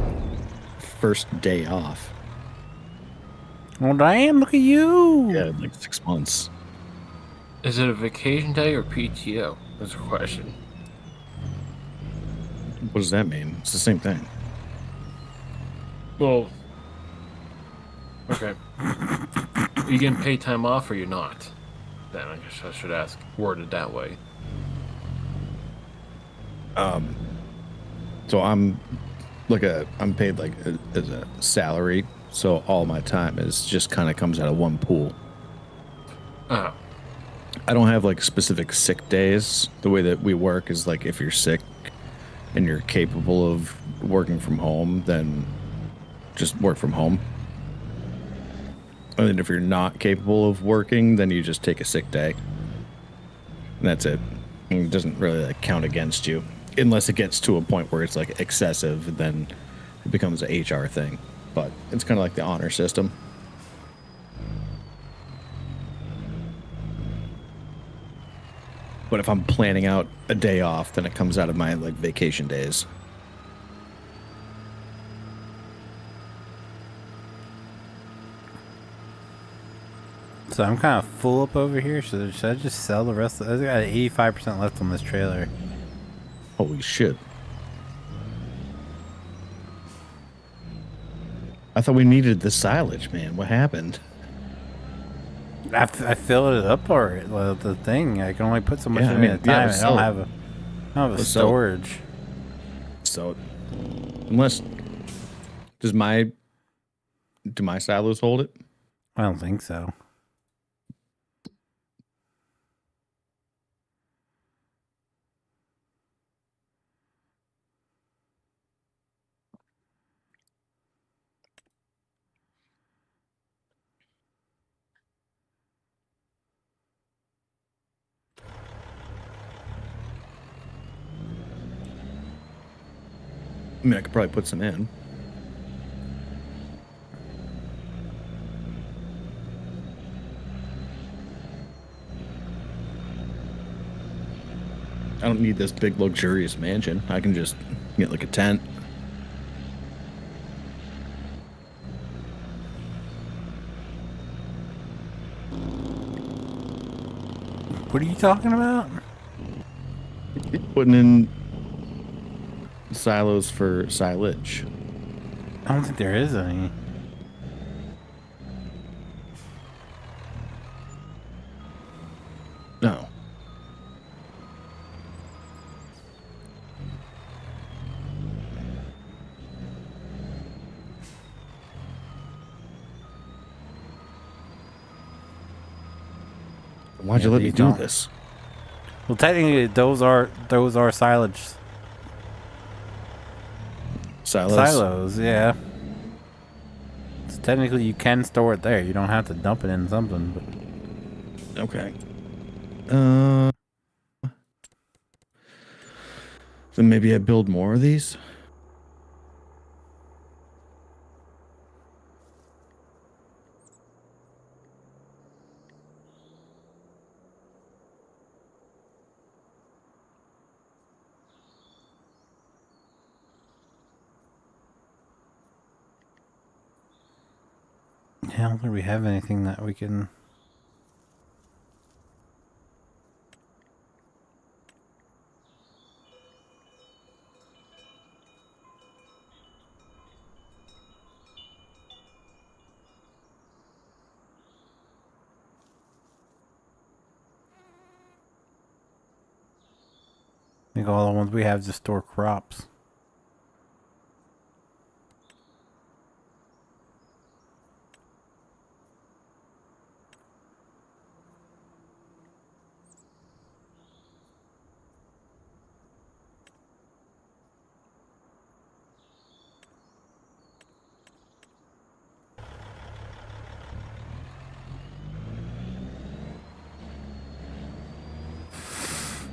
first day off. Well, Diane, look at you. Yeah, like 6 months. Is it a vacation day or PTO? That's a question. What does that mean? It's the same thing. Well, okay. Are you getting paid time off or you're not? Then I guess I should ask, worded that way. So I'm paid like as a salary. So all my time is just kind of comes out of one pool. Uh-huh. I don't have like specific sick days. The way that we work is like if you're sick and you're capable of working from home, then just work from home. And then if you're not capable of working, then you just take a sick day. And that's it. And it doesn't really like count against you. Unless it gets to a point where it's like excessive, then it becomes an HR thing. But it's kind of like the honor system. But if I'm planning out a day off, then it comes out of my like vacation days. So I'm kind of full up over here. Should I just sell the rest? I got 85% left on this trailer. Holy shit. I thought we needed the silage, man. What happened? I filled it up already. The thing I can only put so much Yeah, in I mean, at a yeah, time. let's I don't sell it. have a Let's sell it. storage. So, unless do my silos hold it? I don't think so. I mean, I could probably put some in. I don't need this big luxurious mansion. I can just get like a tent. What are you talking about? Putting in silos for silage. I don't think there is any. No. Why'd you let me do this? Well, technically, those are silage silos. Yeah. So technically, you can store it there. You don't have to dump it in something. But Okay. Then maybe I build more of these. yeah, I don't think we have anything that we can. I think all the ones we have is to store crops.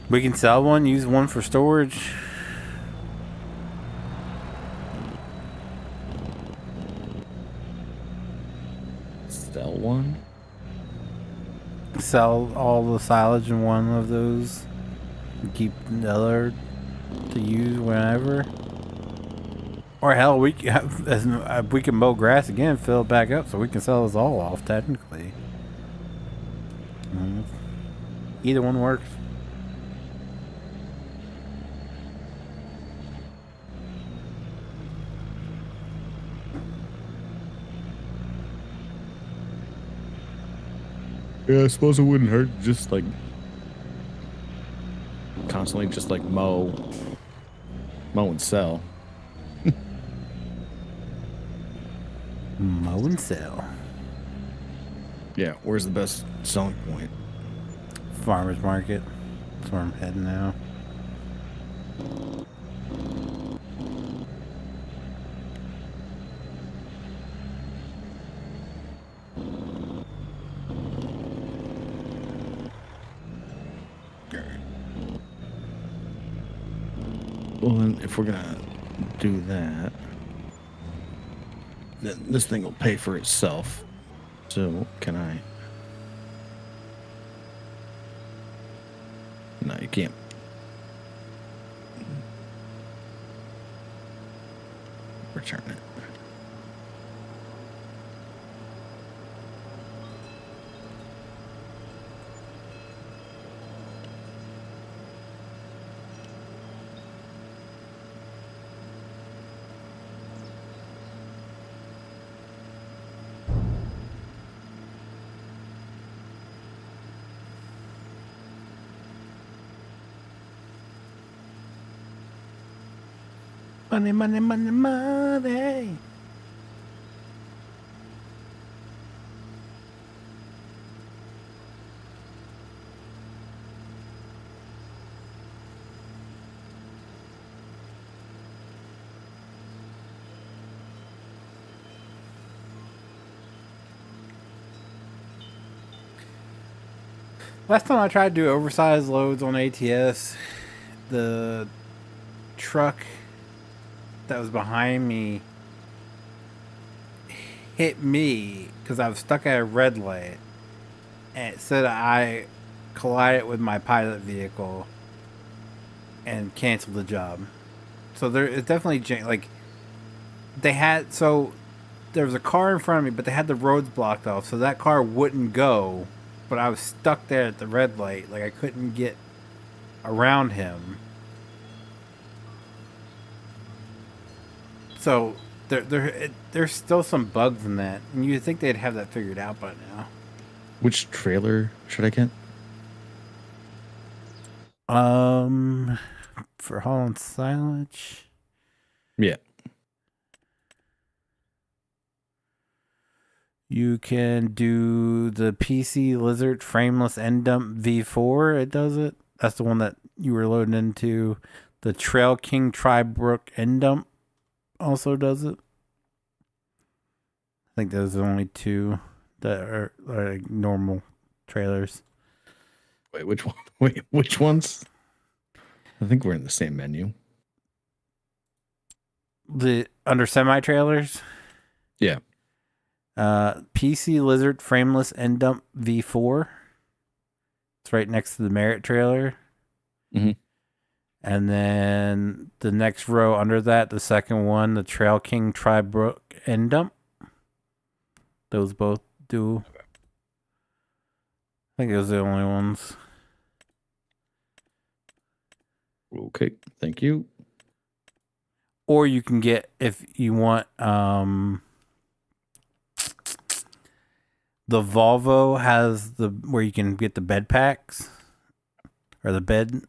We can sell one, use one for storage. Sell one? Sell all the silage in one of those. Keep the other to use whenever. Or hell, we can mow grass again, fill it back up, so we can sell this all off technically. Either one works. Yeah, I suppose it wouldn't hurt just like constantly just like mow and sell. Mow and sell. Yeah, where's the best selling point? Farmer's market. That's where I'm heading now. Well, then if we're gonna do that, then this thing will pay for itself. So can I? No, you can't. Return it. Money, money, money, money. Last time I tried to do oversized loads on ATS, the truck that was behind me hit me because I was stuck at a red light, and it said I collided with my pilot vehicle and canceled the job. So it's definitely like they had. So there was a car in front of me, but they had the roads blocked off, so that car wouldn't go. But I was stuck there at the red light, like I couldn't get around him. So there's still some bugs in that, and you'd think they'd have that figured out by now. Which trailer should I get? For Holland Silage. Yeah. You can do the PC Lizard Frameless End Dump V4. It does it. That's the one that you were loading into. The Trail King Tribrook End Dump also does it. I think those are the only two that are like normal trailers. Wait, which one? Wait, which ones? I think we're in the same menu. The under semi trailers. Yeah. PC Lizard Frameless End Dump V4. It's right next to the Merit trailer. Mm-hmm. And then the next row under that, the second one, the Trail King Tribrook End Dump. Those both do. I think those are the only ones. Okay, thank you. Or you can get, if you want, the Volvo has the where you can get the bed packs or the bed.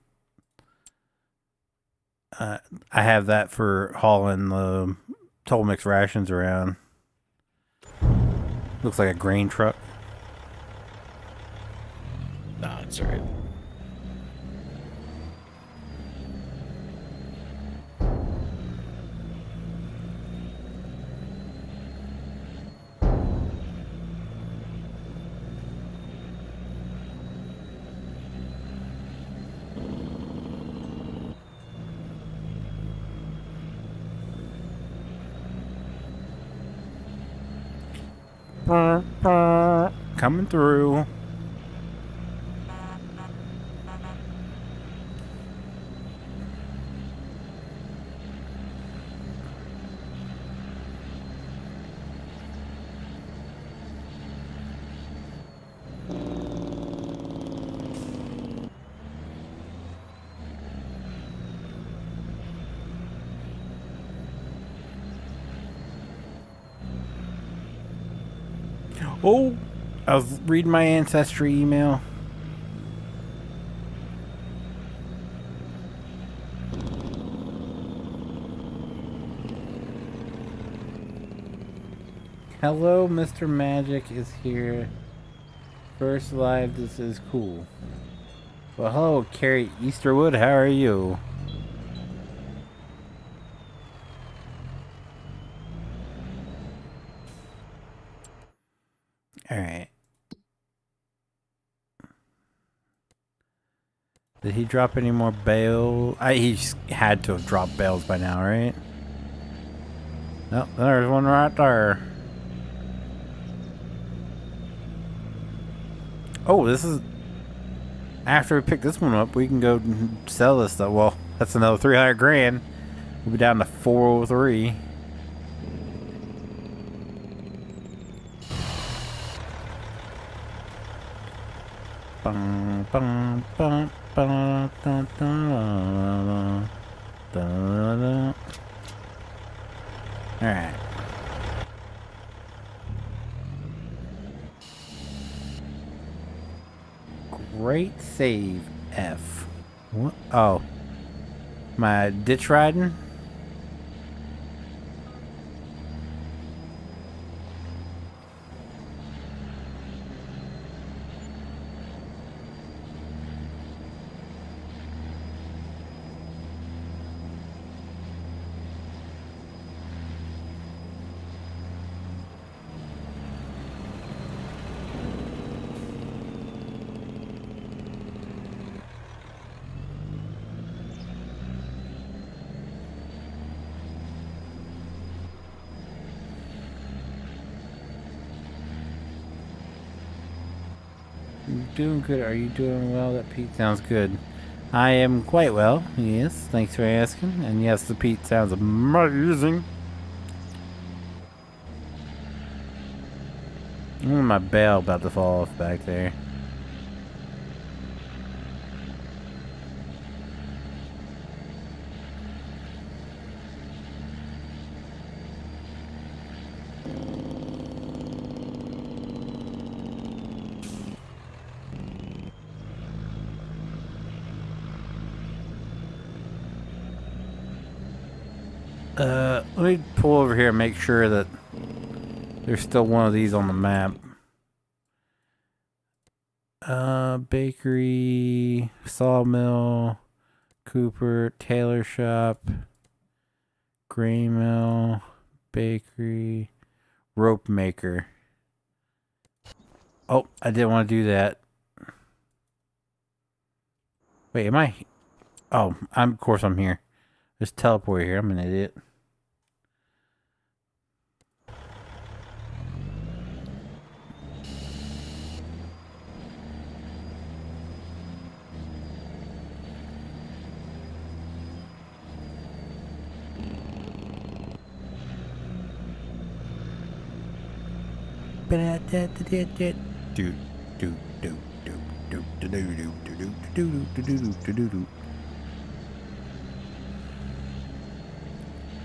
I have that for hauling the Toll Mix rations around. Looks like a grain truck. Nah, it's alright. Coming through. Oh, I was reading my Ancestry email. Hello, Mr. Magic is here. First live, this is cool. Well, hello, Carrie Easterwood, how are you? Alright. Did he drop any more bales? He had to have dropped bales by now, right? No, there's one right there. Oh, this is... After we pick this one up, we can go sell this stuff. Well, that's another 300 grand. We'll be down to 403. Bum, bum, bum, bum, dun, dun, dun, dun. All right. Great save, F. What? Oh. My ditch riding? doing good. Are you doing well? That Pete sounds good. I am quite well. Yes, thanks for asking. And yes, the Pete sounds amazing. My bell about to fall off back there. Let me pull over here and make sure that there's still one of these on the map. Bakery, sawmill, Cooper, tailor shop, grain mill, bakery, rope maker. Oh, I didn't want to do that. Wait, am I? Oh, of course I'm here. Just teleport here. I'm an idiot.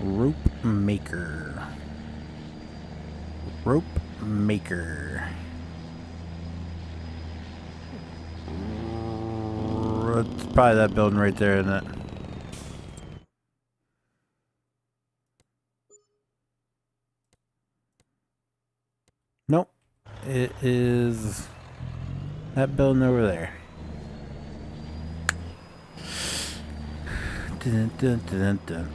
Rope maker. Rope maker. It's probably that building right there, isn't it? Nope. It is that building over there. Dun, dun, dun, dun, dun.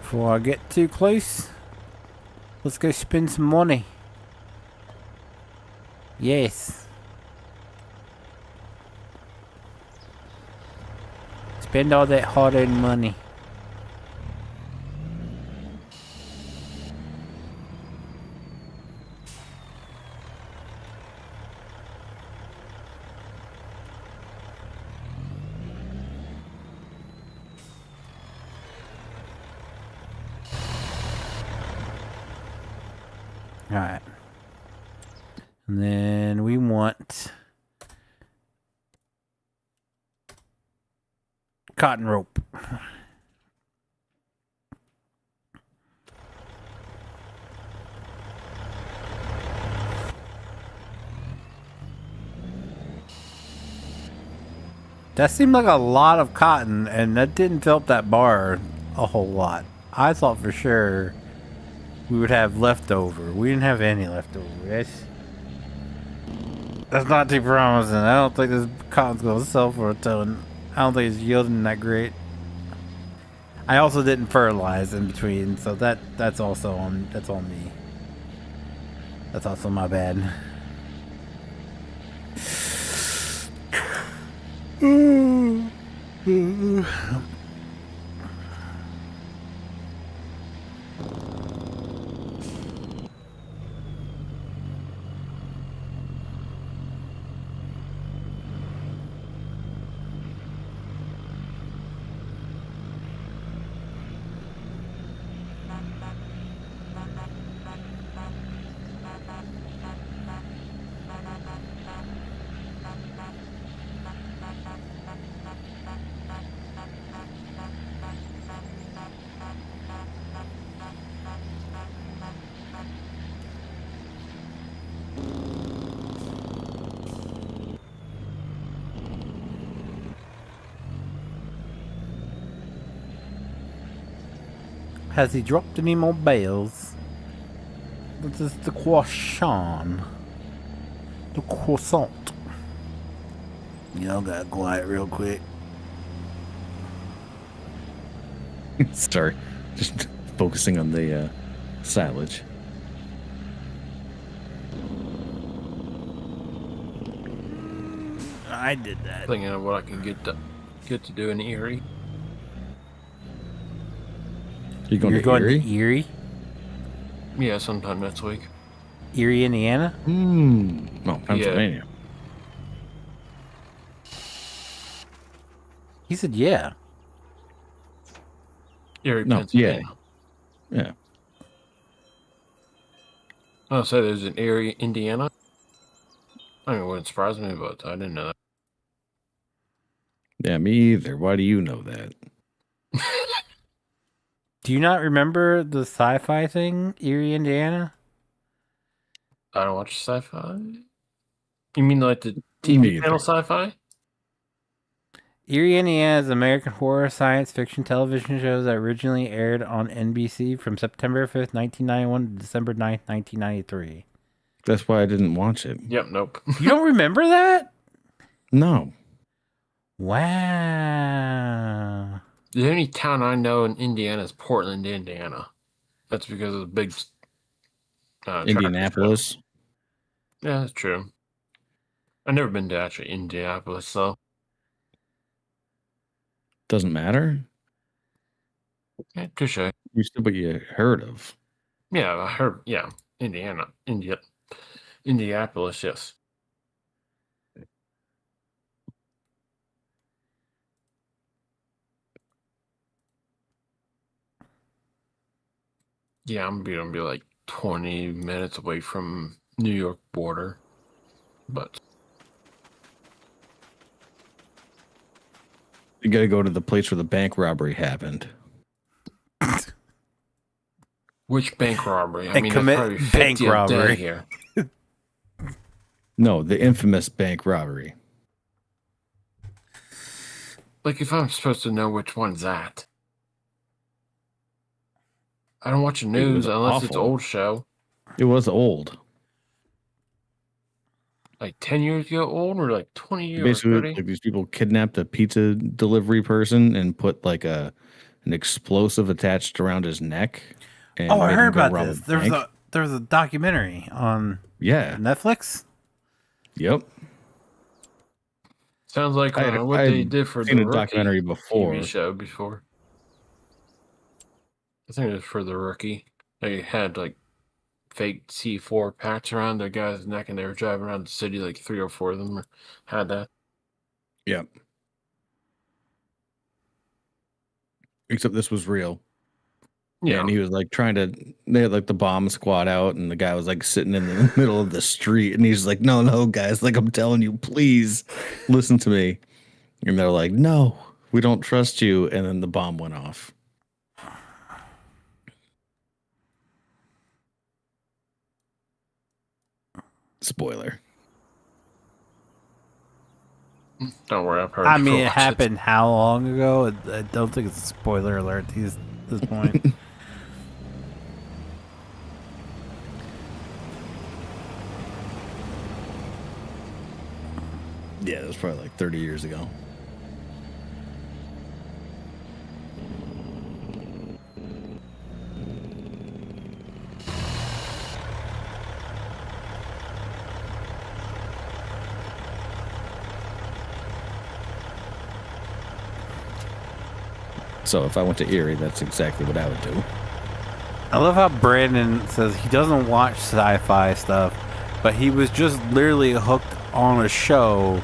Before I get too close, let's go spend some money. Yes. Spend all that hard-earned money. Alright. And then we want cotton rope. That seemed like a lot of cotton, and that didn't fill up that bar a whole lot. I thought for sure we would have leftover. We didn't have any leftover. That's not too promising. I don't think this cotton's gonna sell for a ton. I don't think it's yielding that great. I also didn't fertilize in between, so that's also on me. That's also my bad. Has he dropped any more bales? This is the croissant. The croissant. Y'all gotta quiet real quick. Sorry. Just focusing on the silage. I did that. Thinking of what I can get to do in Erie. You're going to Erie? To Erie? Yeah, sometime next week. Erie, Indiana? No, Pennsylvania. He said, yeah. Erie, No, Pennsylvania. Yeah. Oh, so there's an Erie, Indiana? I mean, it wouldn't surprise me, but I didn't know that. Yeah, me either. Why do you know that? Do you not remember the sci-fi thing, Erie, Indiana? I don't watch sci-fi. You mean like the Me TV either. channel sci-fi? Erie, Indiana is an American horror science fiction television show that originally aired on NBC from September 5th, 1991 to December 9th, 1993. That's why I didn't watch it. Yep, nope. You don't remember that? No. Wow. The only town I know in Indiana is Portland, Indiana. That's because of the big Indianapolis. tractor show. Yeah, that's true. I've never been to actually Indianapolis, so. Doesn't matter. Yeah, touche. You said what you heard of. Yeah, I heard. Yeah, Indianapolis. Yes. Yeah, I'm gonna be like 20 minutes away from New York border, but You got to go to the place where the bank robbery happened. which bank robbery? I And mean, commit that's probably bank 50 a day robbery. here. No, the infamous bank robbery. Like, if I'm supposed to know which one's that, I don't watch the news unless it's awful. old show. It was old. Like 10 years ago old, or like 20 years? Basically, 30? like these people kidnapped a pizza delivery person and put like an explosive attached around his neck. And Oh, I made him heard go about rob this. a There bank. was a documentary on Yeah. Netflix. Yep. Sounds like I what had they did for seen the a Rookie documentary before. TV show before. I think it was for the Rookie. They had like fake C4 patch around their guy's neck, and they were driving around the city. Like 3 or 4 of them had that. Yep. Except this was real. Yeah, And he was like they had like the bomb squad out, and the guy was like sitting in the middle of the street, and he's like, no, guys, like, I'm telling you, please listen to me. And they're like, no, we don't trust you. And then the bomb went off. Spoiler. don't worry. I've heard. I mean, before it watch happened how long ago? I don't think it's a spoiler alert at this point. Yeah, it was probably like 30 years ago. So if I went to Erie, that's exactly what I would do. I love how Brandon says he doesn't watch sci-fi stuff, but he was just literally hooked on a show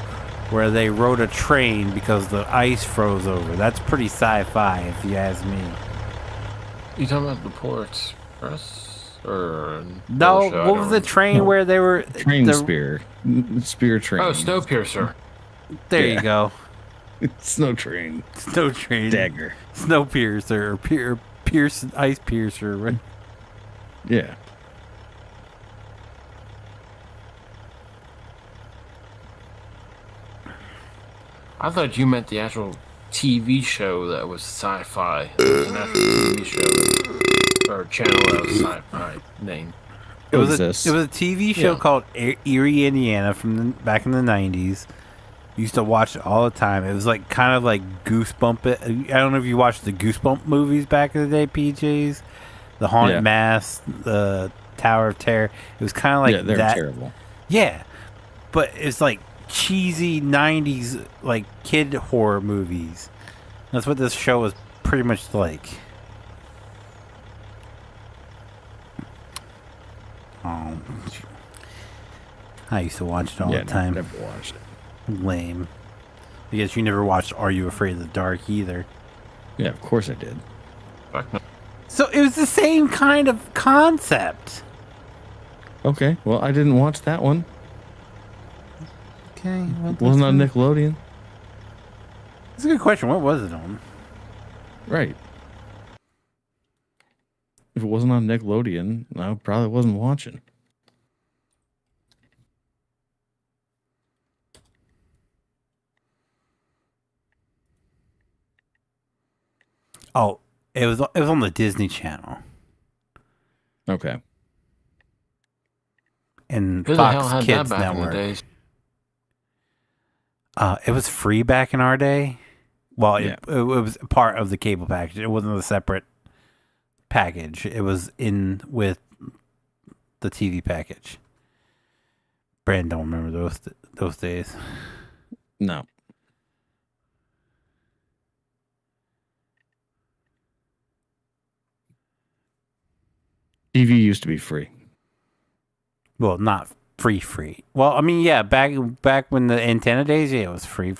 where they rode a train because the ice froze over. That's pretty sci-fi, if you ask me. You talking about the Polar Express or No, show? I what don't was the remember. train No. where they were? Train spear. Spear train. Oh, Snowpiercer. There Yeah. you go. Snow train. Snow train. Dagger. Snow piercer or pierce ice piercer. Right? Yeah. I thought you meant the actual TV show that was sci-fi. There was an actual TV show or channel that was sci-fi name. It was exists. a TV show Yeah. called Erie, Indiana, from back in the 90s. Used to watch it all the time. It was like kind of like Goosebump. I don't know if you watched the Goosebump movies back in the day, PJs. The Haunted Yeah. Mask, the Tower of Terror. It was kind of like yeah, they're that. terrible. Yeah, but it's like cheesy 90s like kid horror movies. That's what this show is pretty much like. Oh, I used to watch it all the time. Never watched it. Lame. I guess you never watched Are You Afraid of the Dark either. Yeah, of course I did. So it was the same kind of concept. Okay, well, I didn't watch that one. Okay. It wasn't on Nickelodeon. That's a good question. What was it on? Right. If it wasn't on Nickelodeon, I probably wasn't watching. Oh, it was on the Disney Channel Okay. and Who the hell Fox had Kids that back in the Network. days? It was free back in our day. Well, Yeah. it was part of the cable package. It wasn't a separate package. It was in with the TV package. Brand don't remember those days. No. TV used to be free. Well, not free. Well, I mean, yeah, back when the antenna days, yeah, it was free.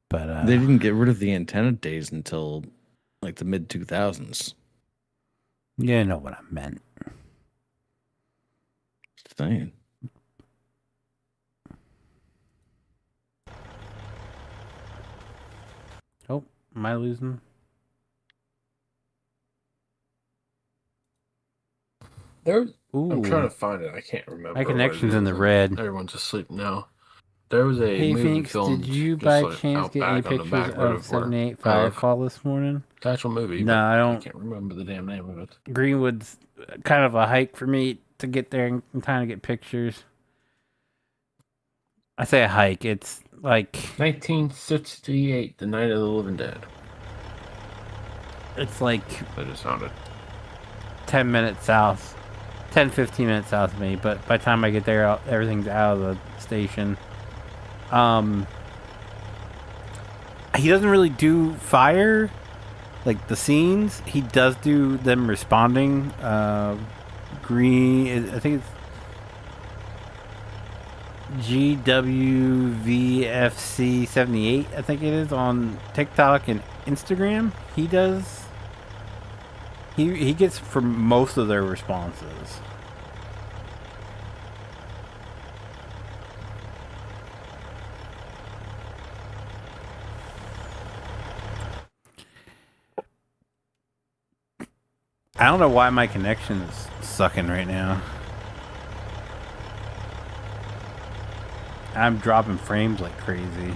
But They didn't get rid of the antenna days until like the mid 2000s. you know what I meant. Just saying. Oh, am I losing? There, Ooh, I'm trying to find it. I can't remember. my what connection's it in the is. red. Everyone's asleep now. There was a Hey, movie Phoenix, filmed. did you just by like chance out get any back on the pictures back road of where- 785 fall this morning? The actual movie. No, but I I don't. can't remember the damn name of it. Greenwood's kind of a hike for me to get there and kind of get pictures. I say a hike. It's like 1968, The Night of the Living Dead. it's like I just found it. 10 minutes south, 15 minutes south of me. But by the time I get there, everything's out of the station. He doesn't really do fire, like the scenes. He does do them responding. Green, I think it's GWVFC78. I think it is on TikTok and Instagram. He does. He gets for most of their responses. I don't know why my connection is sucking right now. I'm dropping frames like crazy.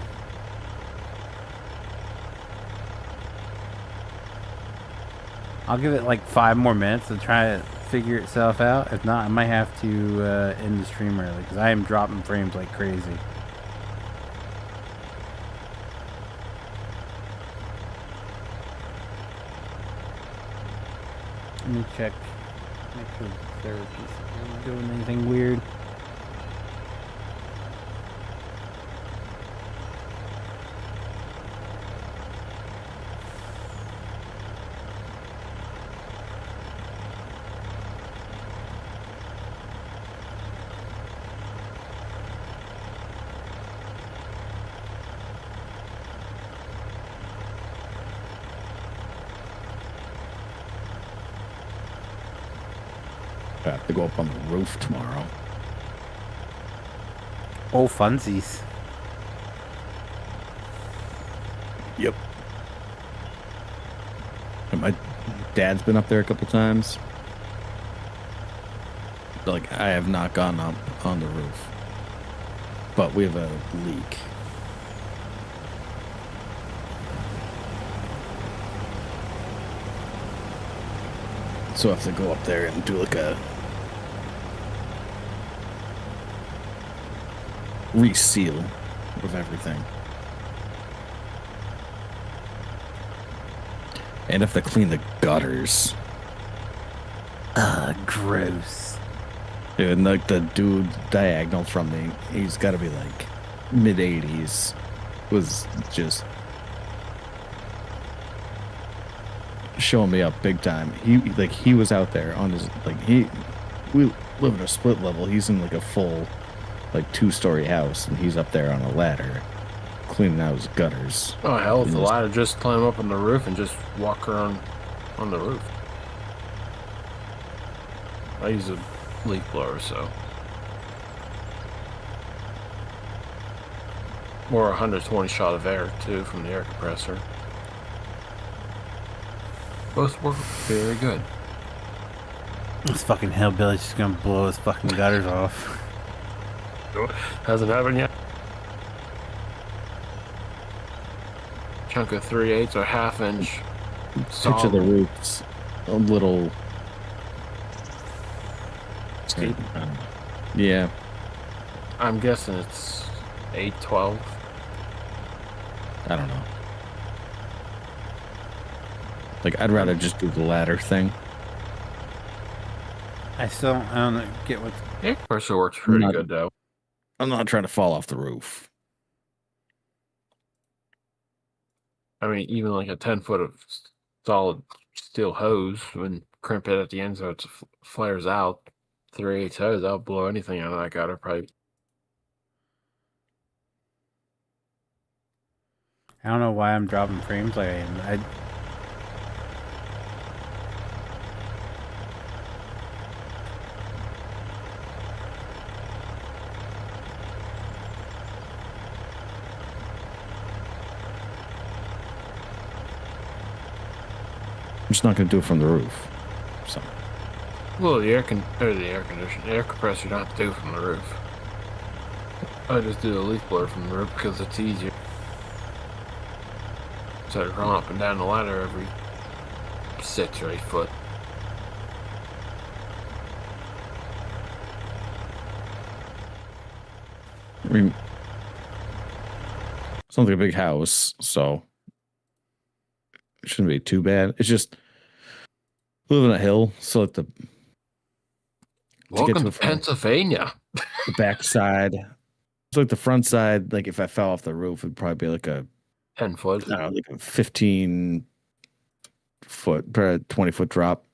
I'll give it like 5 more minutes to try to figure itself out. If not, I might have to end the stream early because I am dropping frames like crazy. Let me check. Make sure the therapy's not doing anything weird. I have to go up on the roof tomorrow. Oh, funsies. Yep. And my dad's been up there a couple times. Like, I have not gone up on the roof. But we have a leak. So I have to go up there and do like a reseal of everything. And have to clean the gutters. Gross. Dude, and like the dude diagonal from me, he's got to be like mid 80s. Was just showing me up big time. He was out there on his we live in a split level. He's in like a full like 2-story house, and he's up there on a ladder cleaning out his gutters. Oh hell, with the ladder, just climb up on the roof and just walk around on the roof. I use a leaf blower, so. Or 120 shot of air too from the air compressor. Both work very good. This fucking hillbilly's just gonna blow his fucking gutters off. Hasn't happened yet. Chunk of 3/8 or half-inch. Picture the roof's a little steep. Yeah. I'm guessing it's 812. I don't know. Like, I'd rather just do the ladder thing. I don't get what. Air compressor works pretty good though. I'm not trying to fall off the roof. I mean, even like a 10-foot of solid steel hose, when crimp it at the end so it flares out, 3/8 hose, I'll blow anything out of that gutter pipe. I don't know why I'm dropping frames like I am. I'm just not going to do it from the roof. So. Well, the air compressor you don't have to do from the roof. I just do a leaf blower from the roof because it's easier. Instead of crawling up and down the ladder every 6 or 8 foot. I mean, it's not like a big house, so it shouldn't be too bad. It's just live on a hill, so like Welcome to Pennsylvania. The back side. So like the front side, like if I fell off the roof, it'd probably be like a 10 foot. I don't know, like a 15 foot, probably 20-foot drop.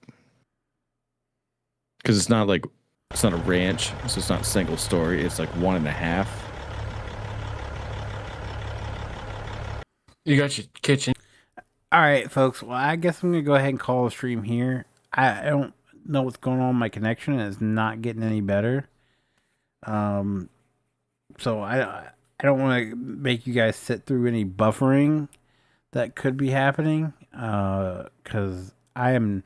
Because it's not a ranch, so it's not single story. It's like 1.5. You got your kitchen. All right, folks. Well, I guess I'm gonna go ahead and call the stream here. I don't know what's going on with my connection. It's not getting any better. So I don't want to make you guys sit through any buffering that could be happening. Because I'm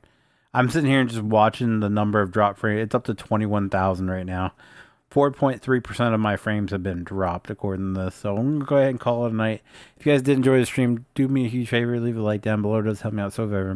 sitting here and just watching the number of drop frames. It's up to 21,000 right now. 4.3% of my frames have been dropped according to this. So I'm going to go ahead and call it a night. If you guys did enjoy the stream, do me a huge favor. Leave a like down below. It does help me out so very much.